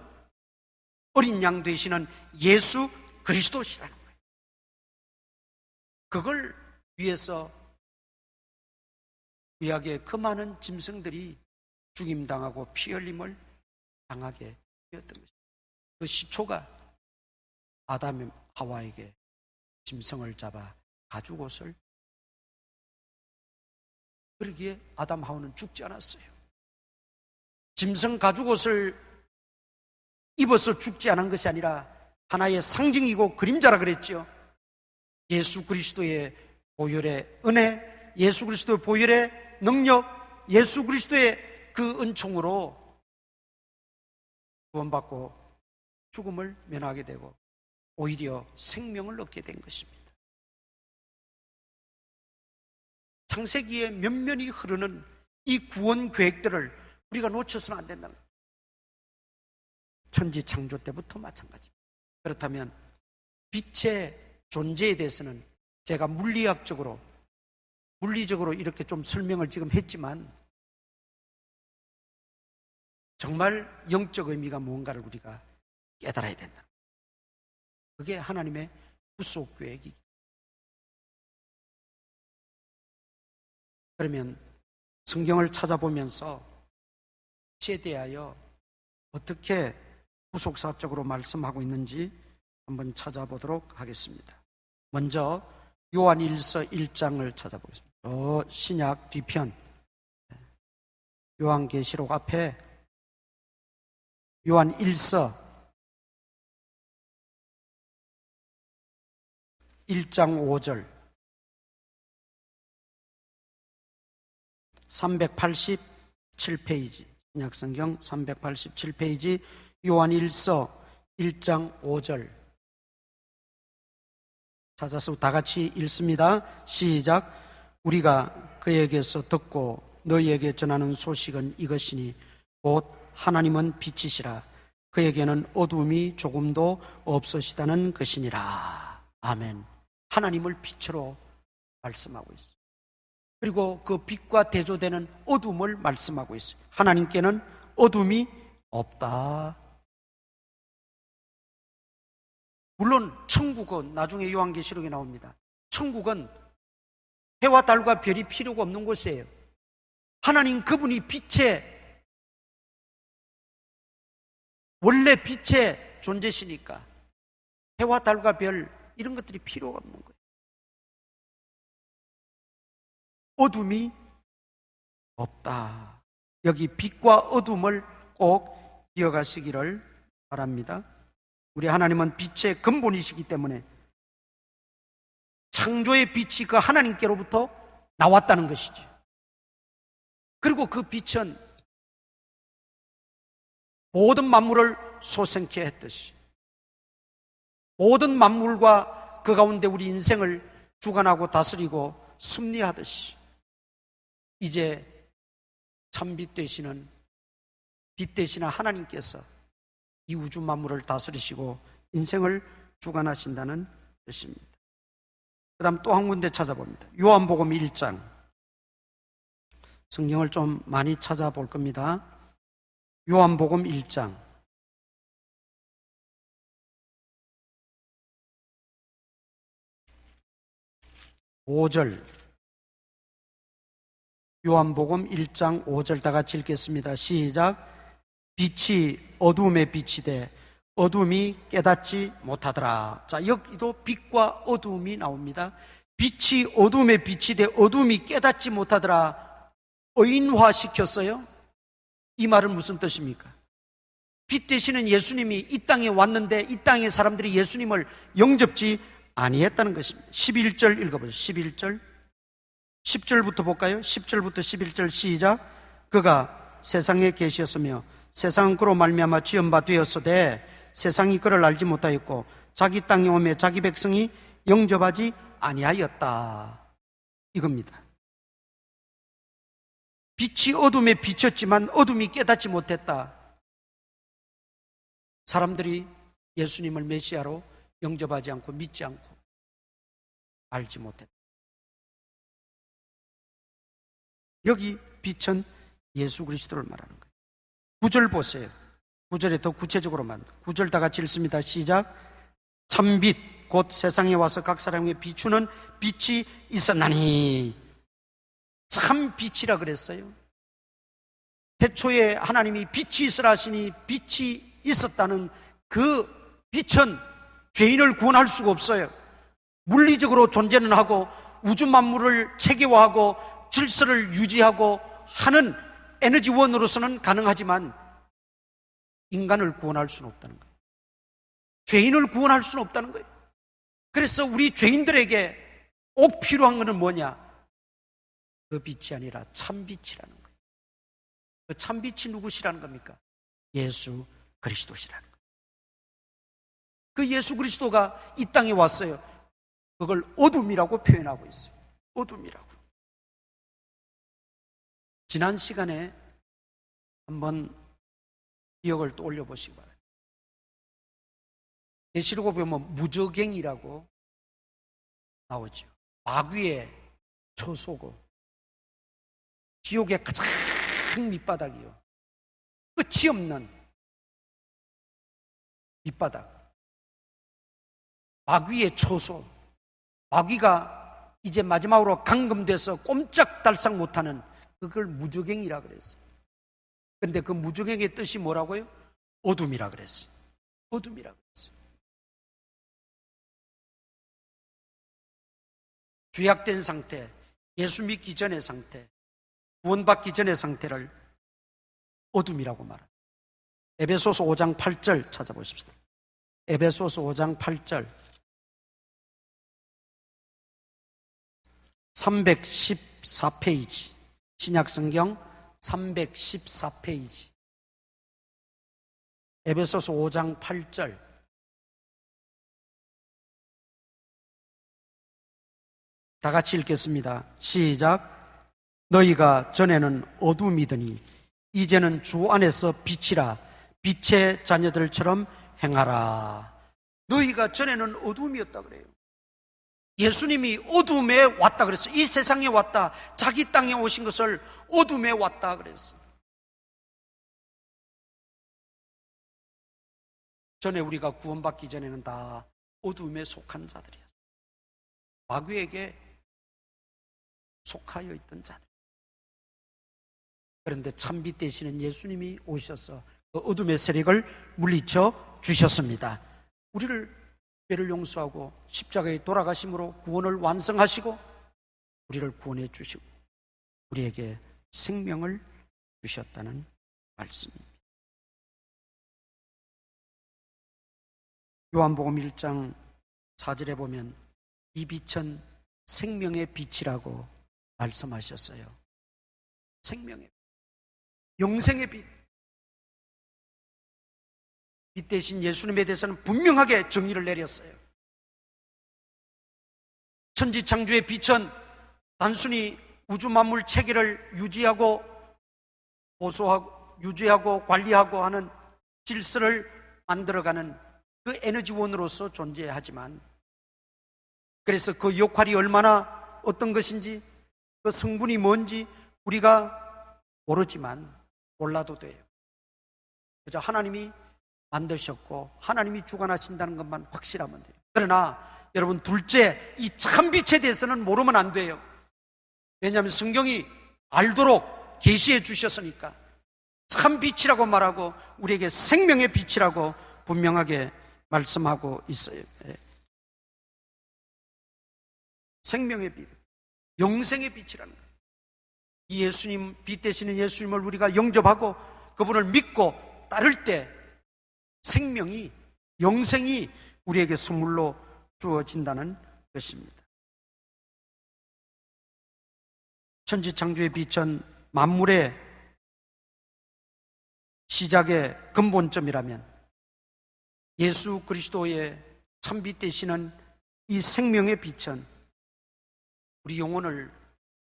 어린 양 되시는 예수 그리스도시라는 거예요. 그걸 위해서 구약의 그 많은 짐승들이 죽임당하고 피 흘림을 당하게 되었던 것입니다. 그 시초가 아담 하와에게 짐승을 잡아 가죽옷을, 그러기에 아담 하와는 죽지 않았어요. 짐승 가죽옷을 입어서 죽지 않은 것이 아니라 하나의 상징이고 그림자라 그랬죠. 예수 그리스도의 보혈의 은혜, 예수 그리스도의 보혈의 능력, 예수 그리스도의 그 은총으로 구원받고 죽음을 면하게 되고 오히려 생명을 얻게 된 것입니다. 창세기에 면면이 흐르는 이 구원 계획들을 우리가 놓쳐서는 안 된다는 거예요. 천지 창조 때부터 마찬가지입니다. 그렇다면 빛의 존재에 대해서는 제가 물리적으로 이렇게 좀 설명을 지금 했지만 정말 영적 의미가 무언가를 우리가 깨달아야 된다. 그게 하나님의 구속 계획이기. 그러면 성경을 찾아보면서 빛에 대하여 어떻게 구속사적으로 말씀하고 있는지 한번 찾아보도록 하겠습니다. 먼저 요한일서 1장을 찾아보겠습니다. 신약 뒤편 요한계시록 앞에 요한일서 1장 5절 387페이지 신약성경 387페이지 요한일서 1장 5절 찾아서 다 같이 읽습니다. 시작. 우리가 그에게서 듣고 너희에게 전하는 소식은 이것이니 곧 하나님은 빛이시라 그에게는 어둠이 조금도 없으시다는 것이니라. 아멘. 하나님을 빛으로 말씀하고 있어요. 그리고 그 빛과 대조되는 어둠을 말씀하고 있어요. 하나님께는 어둠이 없다. 물론 천국은 나중에 요한계시록에 나옵니다. 천국은 해와 달과 별이 필요가 없는 곳이에요. 하나님 그분이 원래 빛의 존재시니까 해와 달과 별 이런 것들이 필요가 없는 거예요. 어둠이 없다. 여기 빛과 어둠을 꼭 기억하시기를 바랍니다. 우리 하나님은 빛의 근본이시기 때문에 창조의 빛이 그 하나님께로부터 나왔다는 것이죠. 그리고 그 빛은 모든 만물을 소생케 했듯이 모든 만물과 그 가운데 우리 인생을 주관하고 다스리고 승리하듯이 이제 참빛 되시는 빛 되시는 하나님께서 이 우주 만물을 다스리시고 인생을 주관하신다는 뜻입니다. 그 다음 또 한 군데 찾아봅니다. 요한복음 1장 성경을 좀 많이 찾아볼 겁니다. 요한복음 1장 5절 요한복음 1장 5절 다 같이 읽겠습니다. 시작. 빛이 어둠의 빛이 돼 어둠이 깨닫지 못하더라. 자, 여기도 빛과 어둠이 나옵니다. 빛이 어둠의 빛이 돼 어둠이 깨닫지 못하더라. 의인화시켰어요. 이 말은 무슨 뜻입니까? 빛 되시는 예수님이 이 땅에 왔는데 이 땅의 사람들이 예수님을 영접지 아니했다는 것입니다. 11절 읽어보세요. 11절 10절부터 볼까요? 10절부터 11절 시작. 그가 세상에 계셨으며 세상은 그로 말미암아 지은 바 되었으되 세상이 그를 알지 못하였고 자기 땅에 오매 자기 백성이 영접하지 아니하였다. 이겁니다. 빛이 어둠에 비쳤지만 어둠이 깨닫지 못했다. 사람들이 예수님을 메시아로 영접하지 않고 믿지 않고 알지 못했다. 여기 빛은 예수 그리스도를 말하는 거예요. 9절 보세요. 9절에 더 구체적으로 만 9절 다 같이 읽습니다. 시작. 참빛 곧 세상에 와서 각 사람에게 비추는 빛이 있었나니. 참 빛이라 그랬어요. 태초에 하나님이 빛이 있으라 하시니 빛이 있었다는 그 빛은 죄인을 구원할 수가 없어요. 물리적으로 존재는 하고 우주 만물을 체계화하고 질서를 유지하고 하는 에너지원으로서는 가능하지만 인간을 구원할 수는 없다는 거예요. 죄인을 구원할 수는 없다는 거예요. 그래서 우리 죄인들에게 꼭 필요한 것은 뭐냐? 그 빛이 아니라 참빛이라는 거예요. 그 참빛이 누구시라는 겁니까? 예수 그리스도시라는 거예요. 그 예수 그리스도가 이 땅에 왔어요. 그걸 어둠이라고 표현하고 있어요. 어둠이라고. 지난 시간에 한번 기억을 떠올려 보시기 바랍니다. 계시록에 보면 무저갱이라고 나오죠. 마귀의 처소고 지옥의 가장 밑바닥이요. 끝이 없는 밑바닥. 마귀의 처소. 마귀가 이제 마지막으로 감금돼서 꼼짝달싹 못하는 그걸 무저갱이라 그랬어요. 그런데 그 무저갱의 뜻이 뭐라고요? 어둠이라 그랬어요. 어둠이라 그랬어요. 죄악된 상태, 예수 믿기 전의 상태, 구원받기 전의 상태를 어둠이라고 말합니다. 에베소서 5장 8절 찾아보십시다. 에베소서 5장 8절 314페이지 신약성경 314페이지 에베소서 5장 8절 다 같이 읽겠습니다. 시작. 너희가 전에는 어둠이더니 이제는 주 안에서 빛이라 빛의 자녀들처럼 행하라. 너희가 전에는 어둠이었다 그래요. 예수님이 어둠에 왔다 그랬어요. 이 세상에 왔다. 자기 땅에 오신 것을 어둠에 왔다 그랬어요. 전에 우리가 구원받기 전에는 다 어둠에 속한 자들이었어요. 마귀에게 속하여 있던 자들. 그런데 참빛 되시는 예수님이 오셔서 그 어둠의 세력을 물리쳐 주셨습니다. 우리를 죄를 용서하고 십자가에 돌아가심으로 구원을 완성하시고 우리를 구원해 주시고 우리에게 생명을 주셨다는 말씀입니다. 요한복음 1장 4절에 보면 이 빛은 생명의 빛이라고 말씀하셨어요. 생명의 빛, 영생의 빛. 빛 대신 예수님에 대해서는 분명하게 정의를 내렸어요. 천지창조의 빛은 단순히 우주 만물 체계를 유지하고 보수하고 유지하고 관리하고 하는 질서를 만들어가는 그 에너지원으로서 존재하지만, 그래서 그 역할이 얼마나 어떤 것인지 그 성분이 뭔지 우리가 모르지만 몰라도 돼요. 그저 하나님이 만드셨고 하나님이 주관하신다는 것만 확실하면 돼요. 그러나 여러분, 둘째, 이 참빛에 대해서는 모르면 안 돼요. 왜냐하면 성경이 알도록 계시해 주셨으니까. 참빛이라고 말하고 우리에게 생명의 빛이라고 분명하게 말씀하고 있어요. 생명의 빛, 영생의 빛이라는 거예요. 이 예수님, 빛 되시는 예수님을 우리가 영접하고 그분을 믿고 따를 때 생명이, 영생이 우리에게 선물로 주어진다는 것입니다. 천지창조의 빛은 만물의 시작의 근본점이라면 예수 그리스도의 참빛 되시는 이 생명의 빛은 우리 영혼을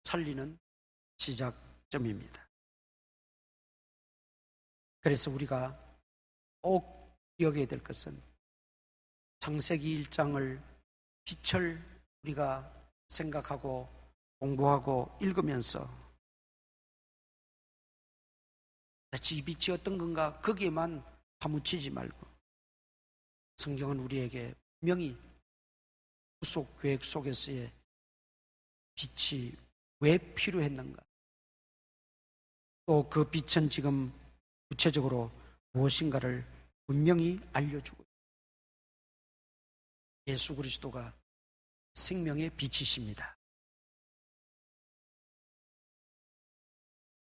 살리는 시작점입니다. 그래서 우리가 꼭 기억해야 될 것은 창세기 1장을 빛을 우리가 생각하고 공부하고 읽으면서 대체 이 빛이 어떤 건가 거기에만 파묻히지 말고 성경은 우리에게 분명히 구속 계획 속에서의 빛이 왜 필요했는가, 또 그 빛은 지금 구체적으로 무엇인가를 분명히 알려주고, 예수 그리스도가 생명의 빛이십니다.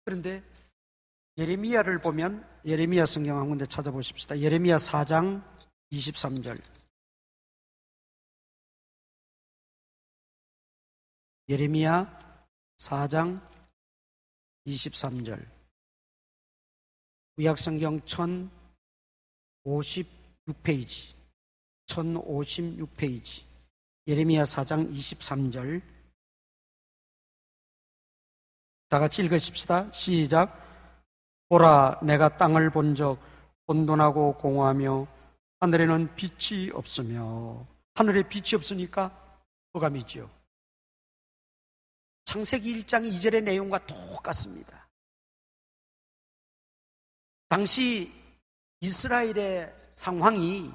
그런데 예레미야를 보면, 예레미야 성경 한 군데 찾아보십시다. 예레미야 4장 23절. 예레미야 4장 23절. 구약성경 1056페이지, 1056페이지. 예레미야 4장 23절. 다 같이 읽으십시다. 시작. 보라, 내가 땅을 본 적 혼돈하고 공허하며 하늘에는 빛이 없으며. 하늘에 빛이 없으니까 흑암이지요. 창세기 1장 2절의 내용과 똑같습니다. 당시 이스라엘의 상황이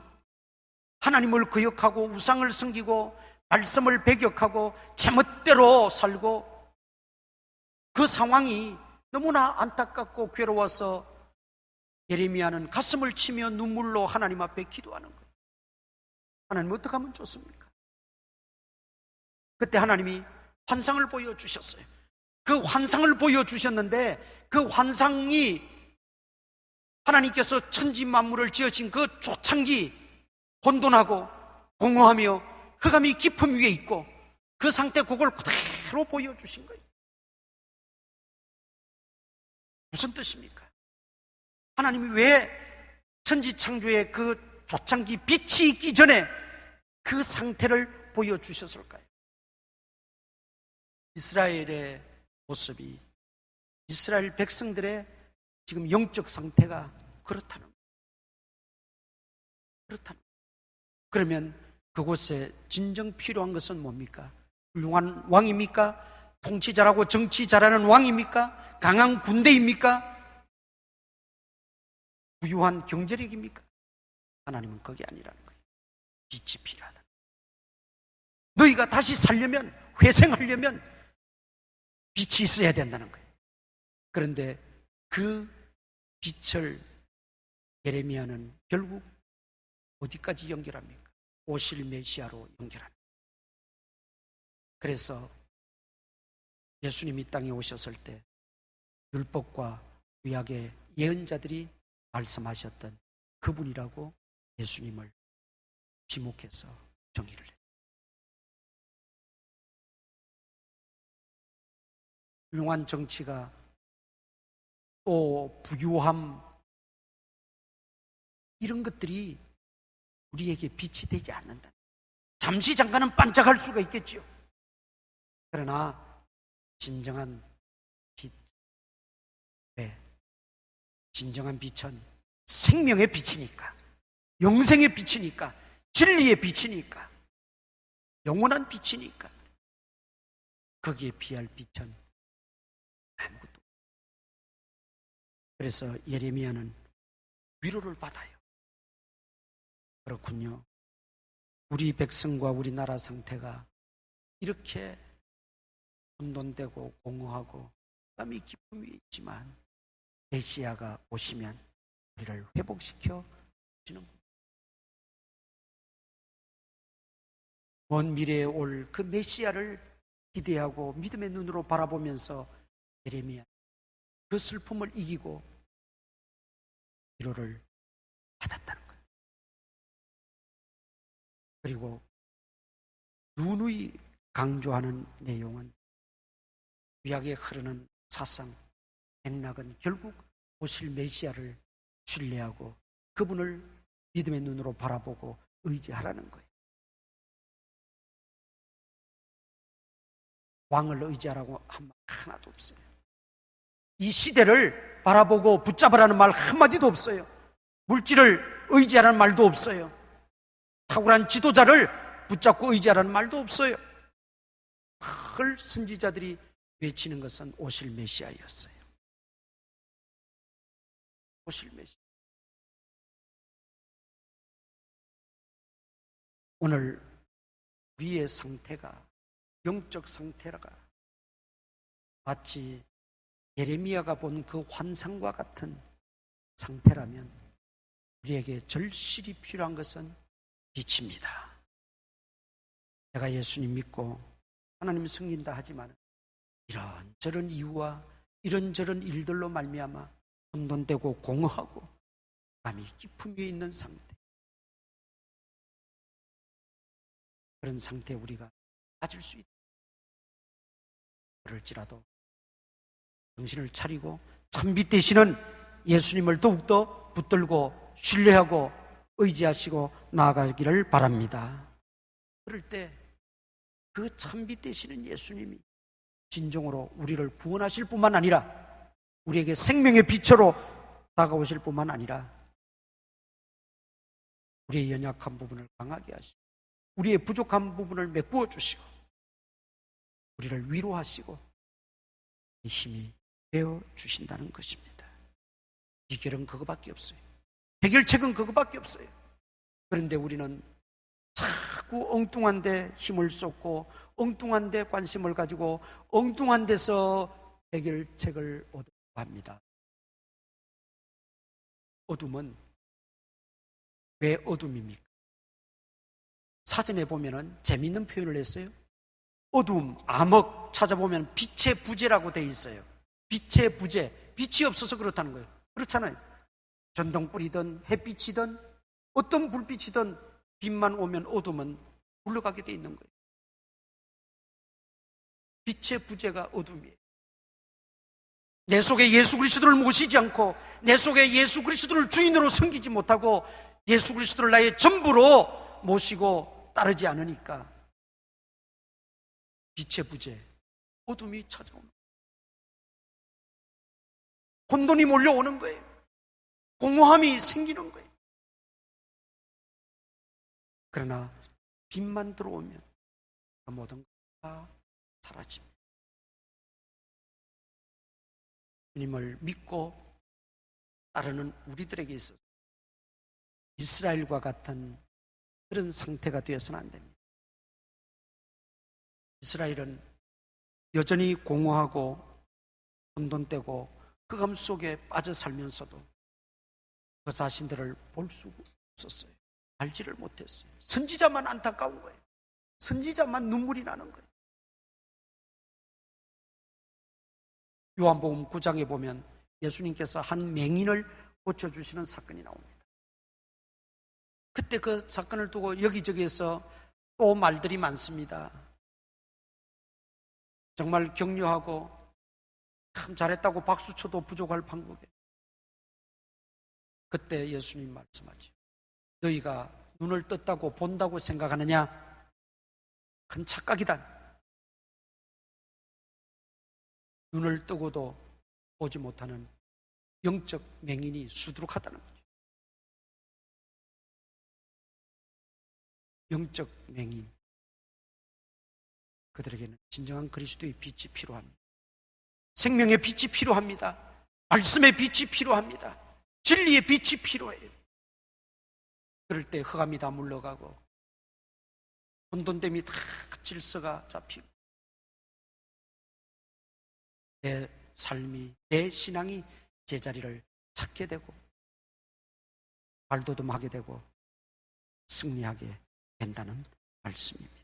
하나님을 거역하고 우상을 섬기고 말씀을 배격하고 제멋대로 살고, 그 상황이 너무나 안타깝고 괴로워서 예레미야는 가슴을 치며 눈물로 하나님 앞에 기도하는 거예요. 하나님 어떻게 하면 좋습니까? 그때 하나님이 환상을 보여주셨어요. 그 환상을 보여주셨는데 그 환상이 하나님께서 천지 만물을 지으신 그 초창기 혼돈하고 공허하며 흑암이 깊음 위에 있고 그 상태, 그걸 그대로 보여주신 거예요. 무슨 뜻입니까? 하나님이 왜 천지 창조의 그 초창기 빛이 있기 전에 그 상태를 보여주셨을까요? 이스라엘의 모습이, 이스라엘 백성들의 지금 영적 상태가 그렇다는 거예요. 그렇다는 거예요. 그러면 그곳에 진정 필요한 것은 뭡니까? 훌륭한 왕입니까? 통치 잘하고 정치 잘하는 왕입니까? 강한 군대입니까? 부유한 경제력입니까? 하나님은 그게 아니라는 거예요. 빛이 필요하다. 너희가 다시 살려면, 회생하려면 빛이 있어야 된다는 거예요. 그런데 그 빛을 예레미야는 결국 어디까지 연결합니까? 오실 메시아로 연결합니다. 그래서 예수님이 땅에 오셨을 때 율법과 구약의 예언자들이 말씀하셨던 그분이라고 예수님을 지목해서 정의를 해요. 훌륭한 정치가, 또 부유함, 이런 것들이 우리에게 빛이 되지 않는다. 잠시 잠깐은 반짝할 수가 있겠지요. 그러나 진정한 빛, 네, 진정한 빛은 생명의 빛이니까, 영생의 빛이니까, 진리의 빛이니까, 영원한 빛이니까, 거기에 비할 빛은 아무것도 없어요. 그래서 예레미야는 위로를 받아요. 그렇군요. 우리 백성과 우리나라 상태가 이렇게 혼돈되고 공허하고 땀이 깊음이 있지만 메시아가 오시면 우리를 회복시켜 주는 겁니다. 먼 미래에 올 그 메시아를 기대하고 믿음의 눈으로 바라보면서 예레미야 그 슬픔을 이기고 위로를 받았다는 거예요. 그리고 누누이 강조하는 내용은 구약에 흐르는 사상, 맥락은 결국 오실 메시아를 신뢰하고 그분을 믿음의 눈으로 바라보고 의지하라는 거예요. 왕을 의지하라고 한 말 하나도 없어요. 이 시대를 바라보고 붙잡으라는 말 한마디도 없어요. 물질을 의지하라는 말도 없어요. 탁월한 지도자를 붙잡고 의지하라는 말도 없어요. 늘 선지자들이 외치는 것은 오실 메시아였어요. 오실 메시아. 오늘 우리의 상태가, 영적 상태가 마치 예레미야가 본 그 환상과 같은 상태라면 우리에게 절실히 필요한 것은 빛입니다. 내가 예수님 믿고 하나님 섬긴다 하지만 이런저런 이유와 이런저런 일들로 말미암아 혼돈되고 공허하고 감히 깊음 위에 있는 상태, 그런 상태에 우리가 빠질 수 있다. 그럴지라도 정신을 차리고 참빛 되시는 예수님을 더욱더 붙들고 신뢰하고 의지하시고 나아가기를 바랍니다. 그럴 때 그 참빛 되시는 예수님이 진정으로 우리를 구원하실 뿐만 아니라 우리에게 생명의 빛으로 다가오실 뿐만 아니라 우리의 연약한 부분을 강하게 하시고 우리의 부족한 부분을 메꾸어 주시고 우리를 위로하시고 힘이 되어 주신다는 것입니다. 비결은 그거밖에 없어요. 해결책은 그거밖에 없어요. 그런데 우리는 자꾸 엉뚱한 데 힘을 쏟고 엉뚱한 데 관심을 가지고 엉뚱한 데서 해결책을 얻으려고 합니다. 어둠은 왜 어둠입니까? 사전에 보면은 재미있는 표현을 했어요. 어둠, 암흑 찾아보면 빛의 부재라고 되어 있어요. 빛의 부재, 빛이 없어서 그렇다는 거예요. 그렇잖아요. 전등불이든 햇빛이든 어떤 불빛이든 빛만 오면 어둠은 물러가게 되어 있는 거예요. 빛의 부재가 어둠이에요. 내 속에 예수 그리스도를 모시지 않고 내 속에 예수 그리스도를 주인으로 섬기지 못하고 예수 그리스도를 나의 전부로 모시고 따르지 않으니까 빛의 부재, 어둠이 찾아오는 거예요. 혼돈이 몰려오는 거예요. 공허함이 생기는 거예요. 그러나 빛만 들어오면 모든 다 사라집니다. 주님을 믿고 따르는 우리들에게 있어서 이스라엘과 같은 그런 상태가 되어서는 안 됩니다. 이스라엘은 여전히 공허하고 혼돈되고 흑암 속에 빠져 살면서도 그 자신들을 볼 수 없었어요. 알지를 못했어요. 선지자만 안타까운 거예요. 선지자만 눈물이 나는 거예요. 요한복음 9장에 보면 예수님께서 한 맹인을 고쳐주시는 사건이 나옵니다. 그때 그 사건을 두고 여기저기에서 또 말들이 많습니다. 정말 격려하고 참 잘했다고 박수쳐도 부족할 판국에 그때 예수님 말씀하죠. 너희가 눈을 떴다고 본다고 생각하느냐? 큰 착각이다. 눈을 뜨고도 보지 못하는 영적 맹인이 수두룩하다는 거죠. 영적 맹인, 그들에게는 진정한 그리스도의 빛이 필요합니다. 생명의 빛이 필요합니다. 말씀의 빛이 필요합니다. 진리의 빛이 필요해요. 그럴 때 흑암이 다 물러가고 혼돈됨이 다 질서가 잡히고 내 삶이, 내 신앙이 제자리를 찾게 되고 발돋움하게 되고 승리하게 된다는 말씀입니다.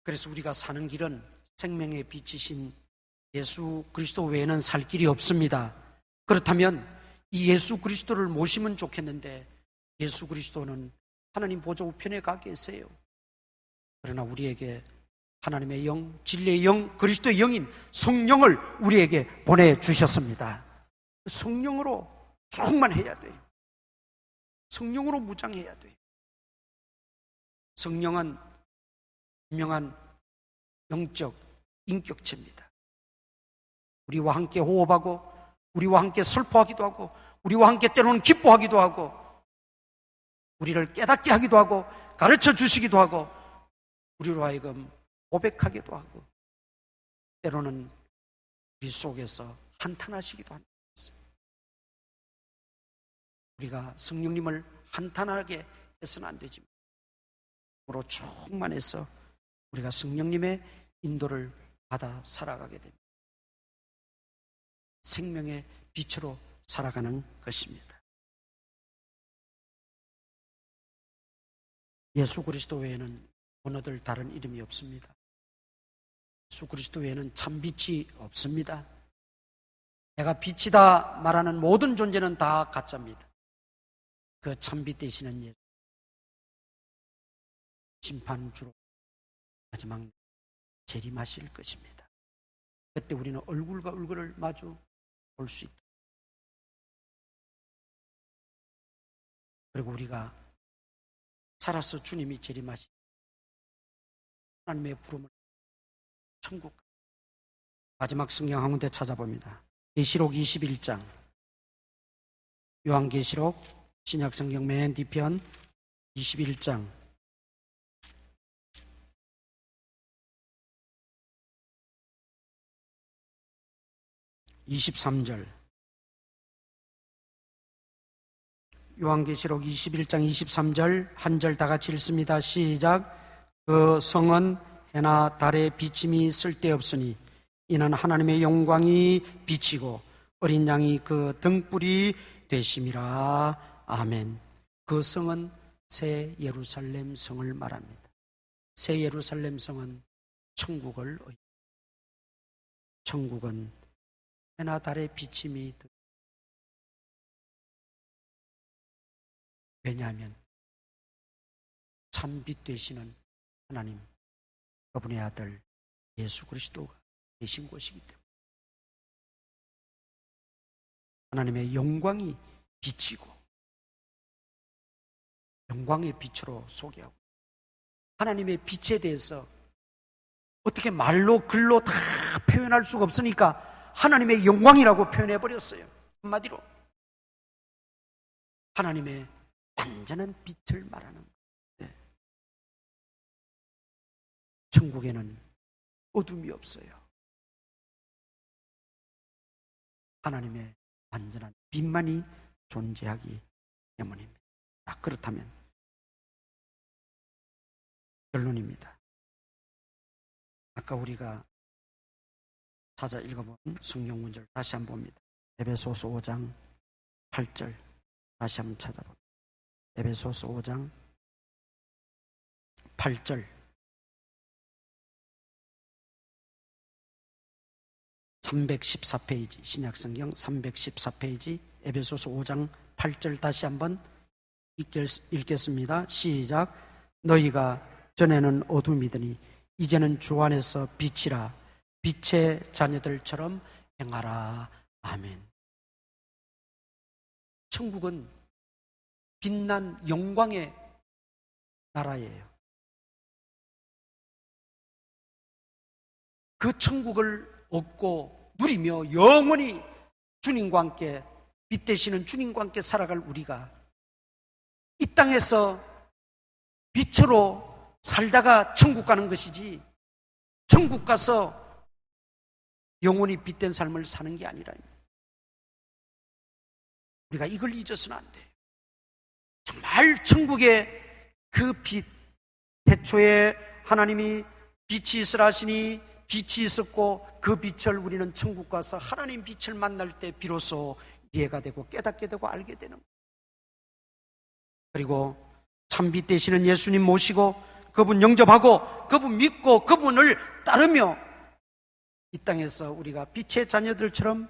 그래서 우리가 사는 길은 생명의 빛이신 예수 그리스도 외에는 살 길이 없습니다. 그렇다면 이 예수 그리스도를 모시면 좋겠는데 예수 그리스도는 하나님 보좌 우편에 가 계세요. 그러나 우리에게 하나님의 영, 진리의 영, 그리스도의 영인 성령을 우리에게 보내주셨습니다. 성령으로 충만해야 돼요. 성령으로 무장해야 돼요. 성령은 분명한 영적 인격체입니다. 우리와 함께 호흡하고, 우리와 함께 슬퍼하기도 하고, 우리와 함께 때로는 기뻐하기도 하고, 우리를 깨닫게 하기도 하고, 가르쳐 주시기도 하고, 우리로 하여금 고백하기도 하고, 때로는 우리 속에서 한탄하시기도 합니다. 우리가 성령님을 한탄하게 해서는 안 되지만, 으로 충만해서 우리가 성령님의 인도를 받아 살아가게 됩니다. 생명의 빛으로 살아가는 것입니다. 예수 그리스도 외에는 어느 다른 이름이 없습니다. 예수 그리스도 외에는 참 빛이 없습니다. 내가 빛이다 말하는 모든 존재는 다 가짜입니다. 그 참빛 되시는 예수, 심판주로 마지막 재림하실 것입니다. 그때 우리는 얼굴과 얼굴을 마주 볼 수 있다. 그리고 우리가 살아서 주님이 재림하신 하나님의 부름을 천국, 마지막 성경 한 군데 찾아봅니다. 계시록 21장, 요한계시록 신약성경 맨 뒤편 21장 23절, 요한계시록 21장 23절 한 절 다 같이 읽습니다. 시작. 그 성은 해나 달의 비침이 쓸데없으니 이는 하나님의 영광이 비치고 어린 양이 그 등불이 되심이라. 아멘. 그 성은 새 예루살렘 성을 말합니다. 새 예루살렘 성은 천국을 의미합니다. 천국은 해나 달의 비침이, 왜냐하면 참빛 되시는 하나님, 그분의 아들 예수 그리스도가 계신 곳이기 때문에 하나님의 영광이 비치고 영광의 빛으로 소개하고, 하나님의 빛에 대해서 어떻게 말로 글로 다 표현할 수가 없으니까 하나님의 영광이라고 표현해버렸어요. 한마디로 하나님의 완전한 빛을 말하는 거예요. 천국에는 어둠이 없어요. 하나님의 완전한 빛만이 존재하기 때문입니다. 그렇다면 결론입니다. 아까 우리가 찾아 읽어본 성경 문제를 다시 한번 봅니다. 에베소서 5장 8절 다시 한번 찾아봅니다. 에베소서 5장 8절, 314페이지, 신약성경 314페이지 에베소서 5장 8절 다시 한번 읽겠습니다. 시작. 너희가 전에는 어둠이더니 이제는 주 안에서 빛이라. 빛의 자녀들처럼 행하라. 아멘. 천국은 빛난 영광의 나라예요. 그 천국을 얻고 누리며 영원히 주님과 함께, 빛 되시는 주님과 함께 살아갈 우리가 이 땅에서 빛으로 살다가 천국 가는 것이지, 천국 가서 영원히 빛된 삶을 사는 게 아니라, 우리가 이걸 잊어서는 안 돼요. 정말 천국의 그 빛, 태초에 하나님이 빛이 있으라 하시니 빛이 있었고 그 빛을 우리는 천국 가서 하나님 빛을 만날 때 비로소 이해가 되고 깨닫게 되고 알게 되는 거예요. 그리고 참빛 되시는 예수님 모시고 그분 영접하고 그분 믿고 그분을 따르며 이 땅에서 우리가 빛의 자녀들처럼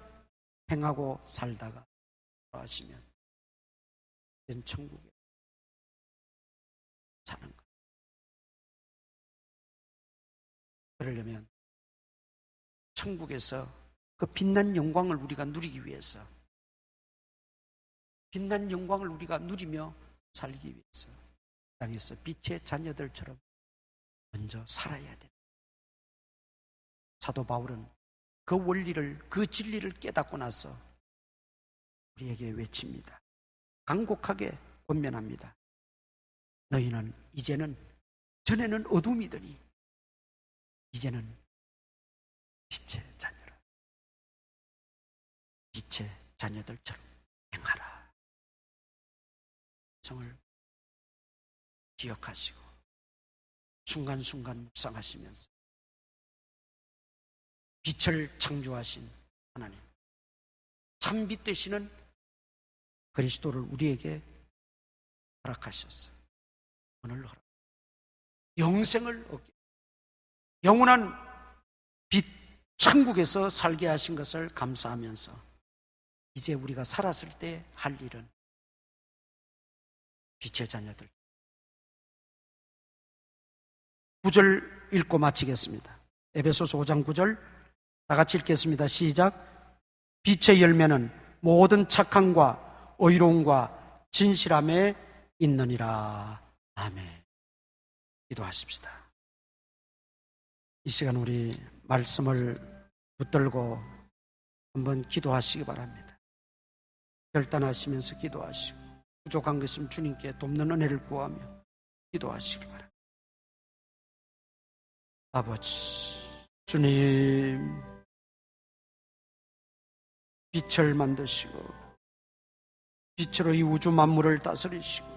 행하고 살다가 하시면 천국에 사는 것. 그러려면 천국에서 그 빛난 영광을 우리가 누리기 위해서, 빛난 영광을 우리가 누리며 살기 위해서 땅에서 빛의 자녀들처럼 먼저 살아야 돼. 사도 바울은 그 원리를, 그 진리를 깨닫고 나서 우리에게 외칩니다. 간곡하게 권면합니다. 너희는 이제는, 전에는 어둠이더니 이제는 빛의 자녀라. 빛의 자녀들처럼 행하라. 성을 기억하시고 순간순간 묵상하시면서 빛을 창조하신 하나님, 참빛 되시는 그리스도를 우리에게 허락하셨어요. 오늘 허락, 영생을 얻게, 영원한 빛 천국에서 살게 하신 것을 감사하면서 이제 우리가 살았을 때 할 일은 빛의 자녀들. 9절 읽고 마치겠습니다. 에베소서 5장 9절 다 같이 읽겠습니다. 시작. 빛의 열매는 모든 착함과 의로움과 진실함에 있느니라. 아멘. 기도하십시다. 이 시간 우리 말씀을 붙들고 한번 기도하시기 바랍니다. 결단하시면서 기도하시고, 부족한 것은 주님께 돕는 은혜를 구하며 기도하시기 바랍니다. 아버지 주님, 빛을 만드시고 빛으로 이 우주 만물을 다스리시고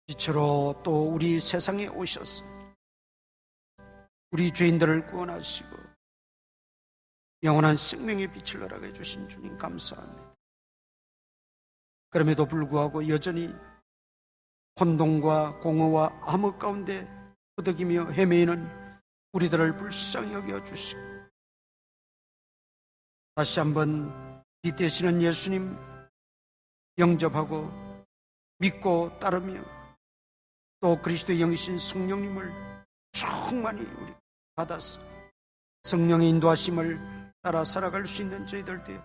빛으로 또 우리 세상에 오셔서 우리 죄인들을 구원하시고 영원한 생명의 빛을 허락해 주신 주님 감사합니다. 그럼에도 불구하고 여전히 혼돈과 공허와 암흑 가운데 허덕이며 헤매이는 우리들을 불쌍히 여겨주시고 다시 한번 빛 되시는 예수님 영접하고 믿고 따르며 또 그리스도의 영이신 성령님을 충만히 우리 받아서 성령의 인도하심을 따라 살아갈 수 있는 저희들 되어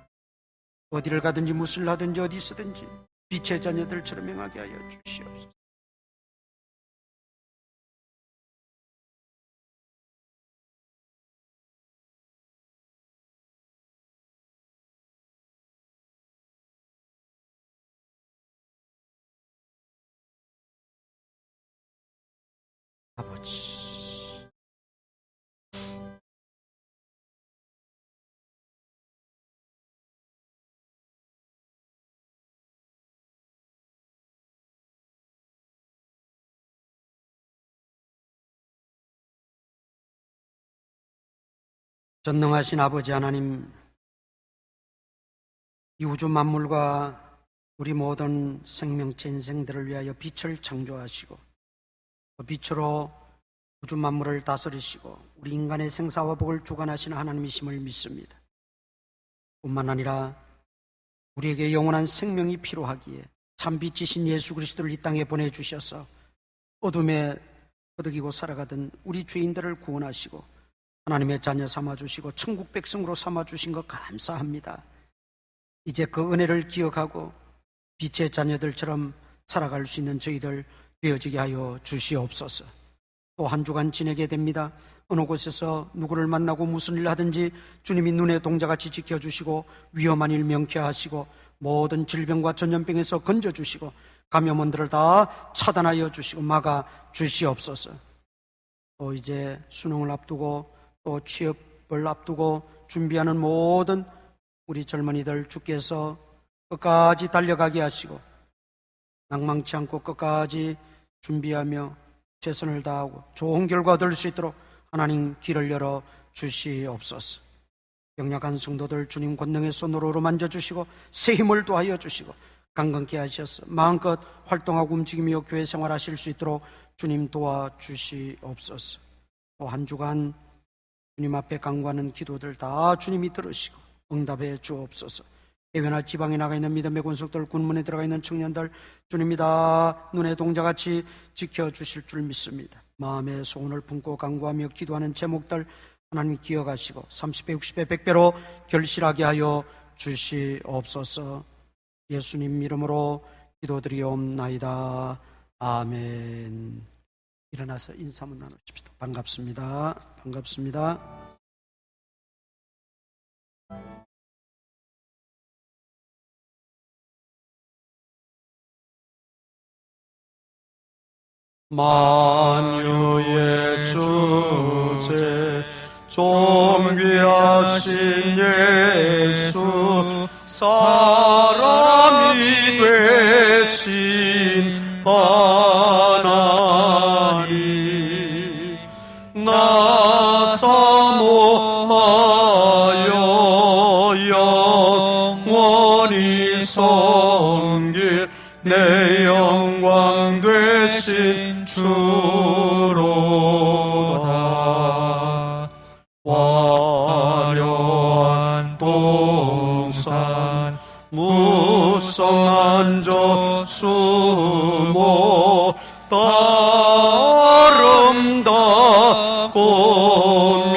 어디를 가든지 무엇을 하든지 어디서든지 빛의 자녀들처럼 행하게 하여 주시옵소서. 아버지 전능하신 아버지 하나님, 이 우주 만물과 우리 모든 생명체 인생들을 위하여 빛을 창조하시고 빛으로 우주 만물을 다스리시고 우리 인간의 생사와 복을 주관하시는 하나님이심을 믿습니다. 뿐만 아니라 우리에게 영원한 생명이 필요하기에 참빛이신 예수 그리스도를 이 땅에 보내주셔서 어둠에 허덕이고 살아가던 우리 죄인들을 구원하시고 하나님의 자녀 삼아주시고 천국 백성으로 삼아주신 것 감사합니다. 이제 그 은혜를 기억하고 빛의 자녀들처럼 살아갈 수 있는 저희들 되어지게 하여 주시옵소서. 또 한 주간 지내게 됩니다. 어느 곳에서 누구를 만나고 무슨 일을 하든지 주님이 눈의 동자같이 지켜주시고 위험한 일 명쾌하시고 모든 질병과 전염병에서 건져주시고 감염원들을 다 차단하여 주시고 막아 주시옵소서. 또 이제 수능을 앞두고 또 취업을 앞두고 준비하는 모든 우리 젊은이들 주께서 끝까지 달려가게 하시고 낭망치 않고 끝까지 준비하며 최선을 다하고 좋은 결과 얻을 수 있도록 하나님 길을 열어 주시옵소서. 연약한 성도들 주님 권능의 손으로 만져주시고 새 힘을 더하여 주시고 강건케 하셔서 마음껏 활동하고 움직이며 교회 생활하실 수 있도록 주님 도와주시옵소서. 또 한 주간 주님 앞에 간구하는 기도들 다 주님이 들으시고 응답해 주옵소서. 해외나 지방에 나가 있는 믿음의 권속들, 군문에 들어가 있는 청년들 주님이 다 눈의 동자같이 지켜주실 줄 믿습니다. 마음의 소원을 품고 간구하며 기도하는 제목들 하나님 기억하시고 30배, 60배, 100배로 결실하게 하여 주시옵소서. 예수님 이름으로 기도드리옵나이다. 아멘. 일어나서 인사 한번 나누십시다. 반갑습니다. 반갑습니다. 만유의 주제 존귀하신 예수 사람이 되신 하나님 나 사모하여 영원히 섬길 내 영광 되신 주로다. 화려한 동산 무성한 저 수모 아름답고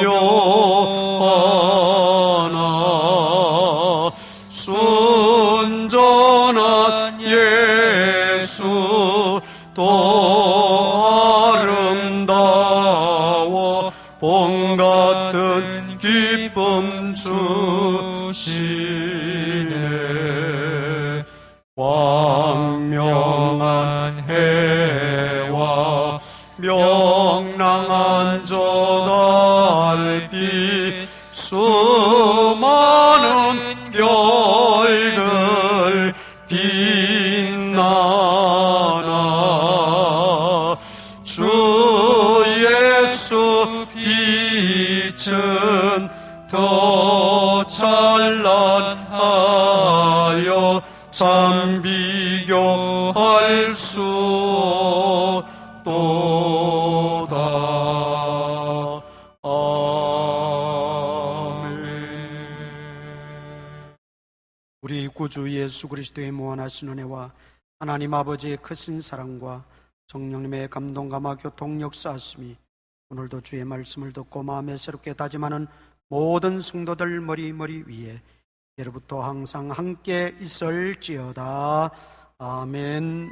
묘하나 순전한 예수 또 아름다워 봄 같은 기쁨 주시네. 광명한 해와 명랑한 저 달빛 수많은 별들 빛나나 주 예수 빛은 더 찬란하여 참 비교할 수 없도다. 아멘. 우리 구주 예수 그리스도의 무한하신 은혜와 하나님 아버지의 크신 사랑과 성령님의 감동 감화 교통 역사하심이 오늘도 주의 말씀을 듣고 마음에 새롭게 다짐하는 모든 성도들 머리 위에 예로부터 항상 함께 있을지어다. 아멘.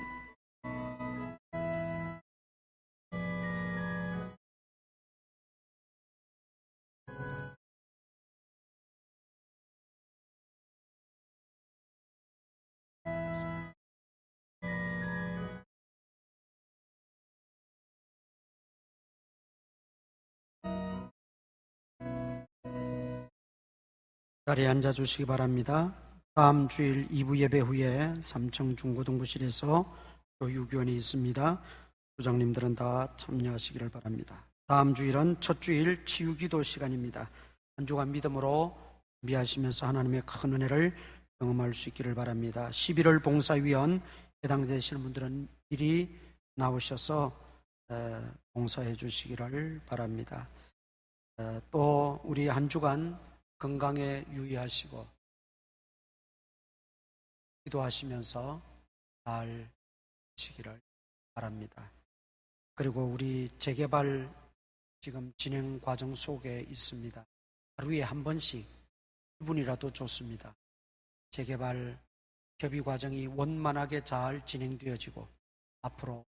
자리에 앉아주시기 바랍니다. 다음 주일 2부 예배 후에 3층 중고등부실에서 교육위원이 있습니다. 부장님들은 다 참여하시기를 바랍니다. 다음 주일은 첫 주일 치유기도 시간입니다. 한 주간 믿음으로 준비하시면서 하나님의 큰 은혜를 경험할 수 있기를 바랍니다. 11월 봉사위원 해당되시는 분들은 미리 나오셔서 봉사해 주시기를 바랍니다. 또 우리 한 주간 건강에 유의하시고 기도하시면서 잘 하시기를 바랍니다. 그리고 우리 재개발 지금 진행 과정 속에 있습니다. 하루에 한 번씩 1분이라도 좋습니다. 재개발 협의 과정이 원만하게 잘 진행되어지고 앞으로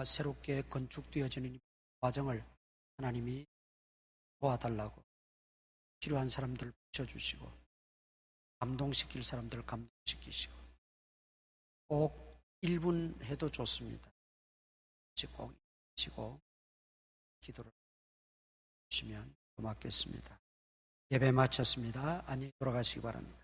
새롭게 건축되어지는 과정을 하나님이 도와달라고 필요한 사람들 붙여주시고 감동시킬 사람들 감동시키시고 꼭 1분 해도 좋습니다. 꼭 하시고 기도를 주시면 고맙겠습니다. 예배 마쳤습니다. 안녕히 돌아가시기 바랍니다.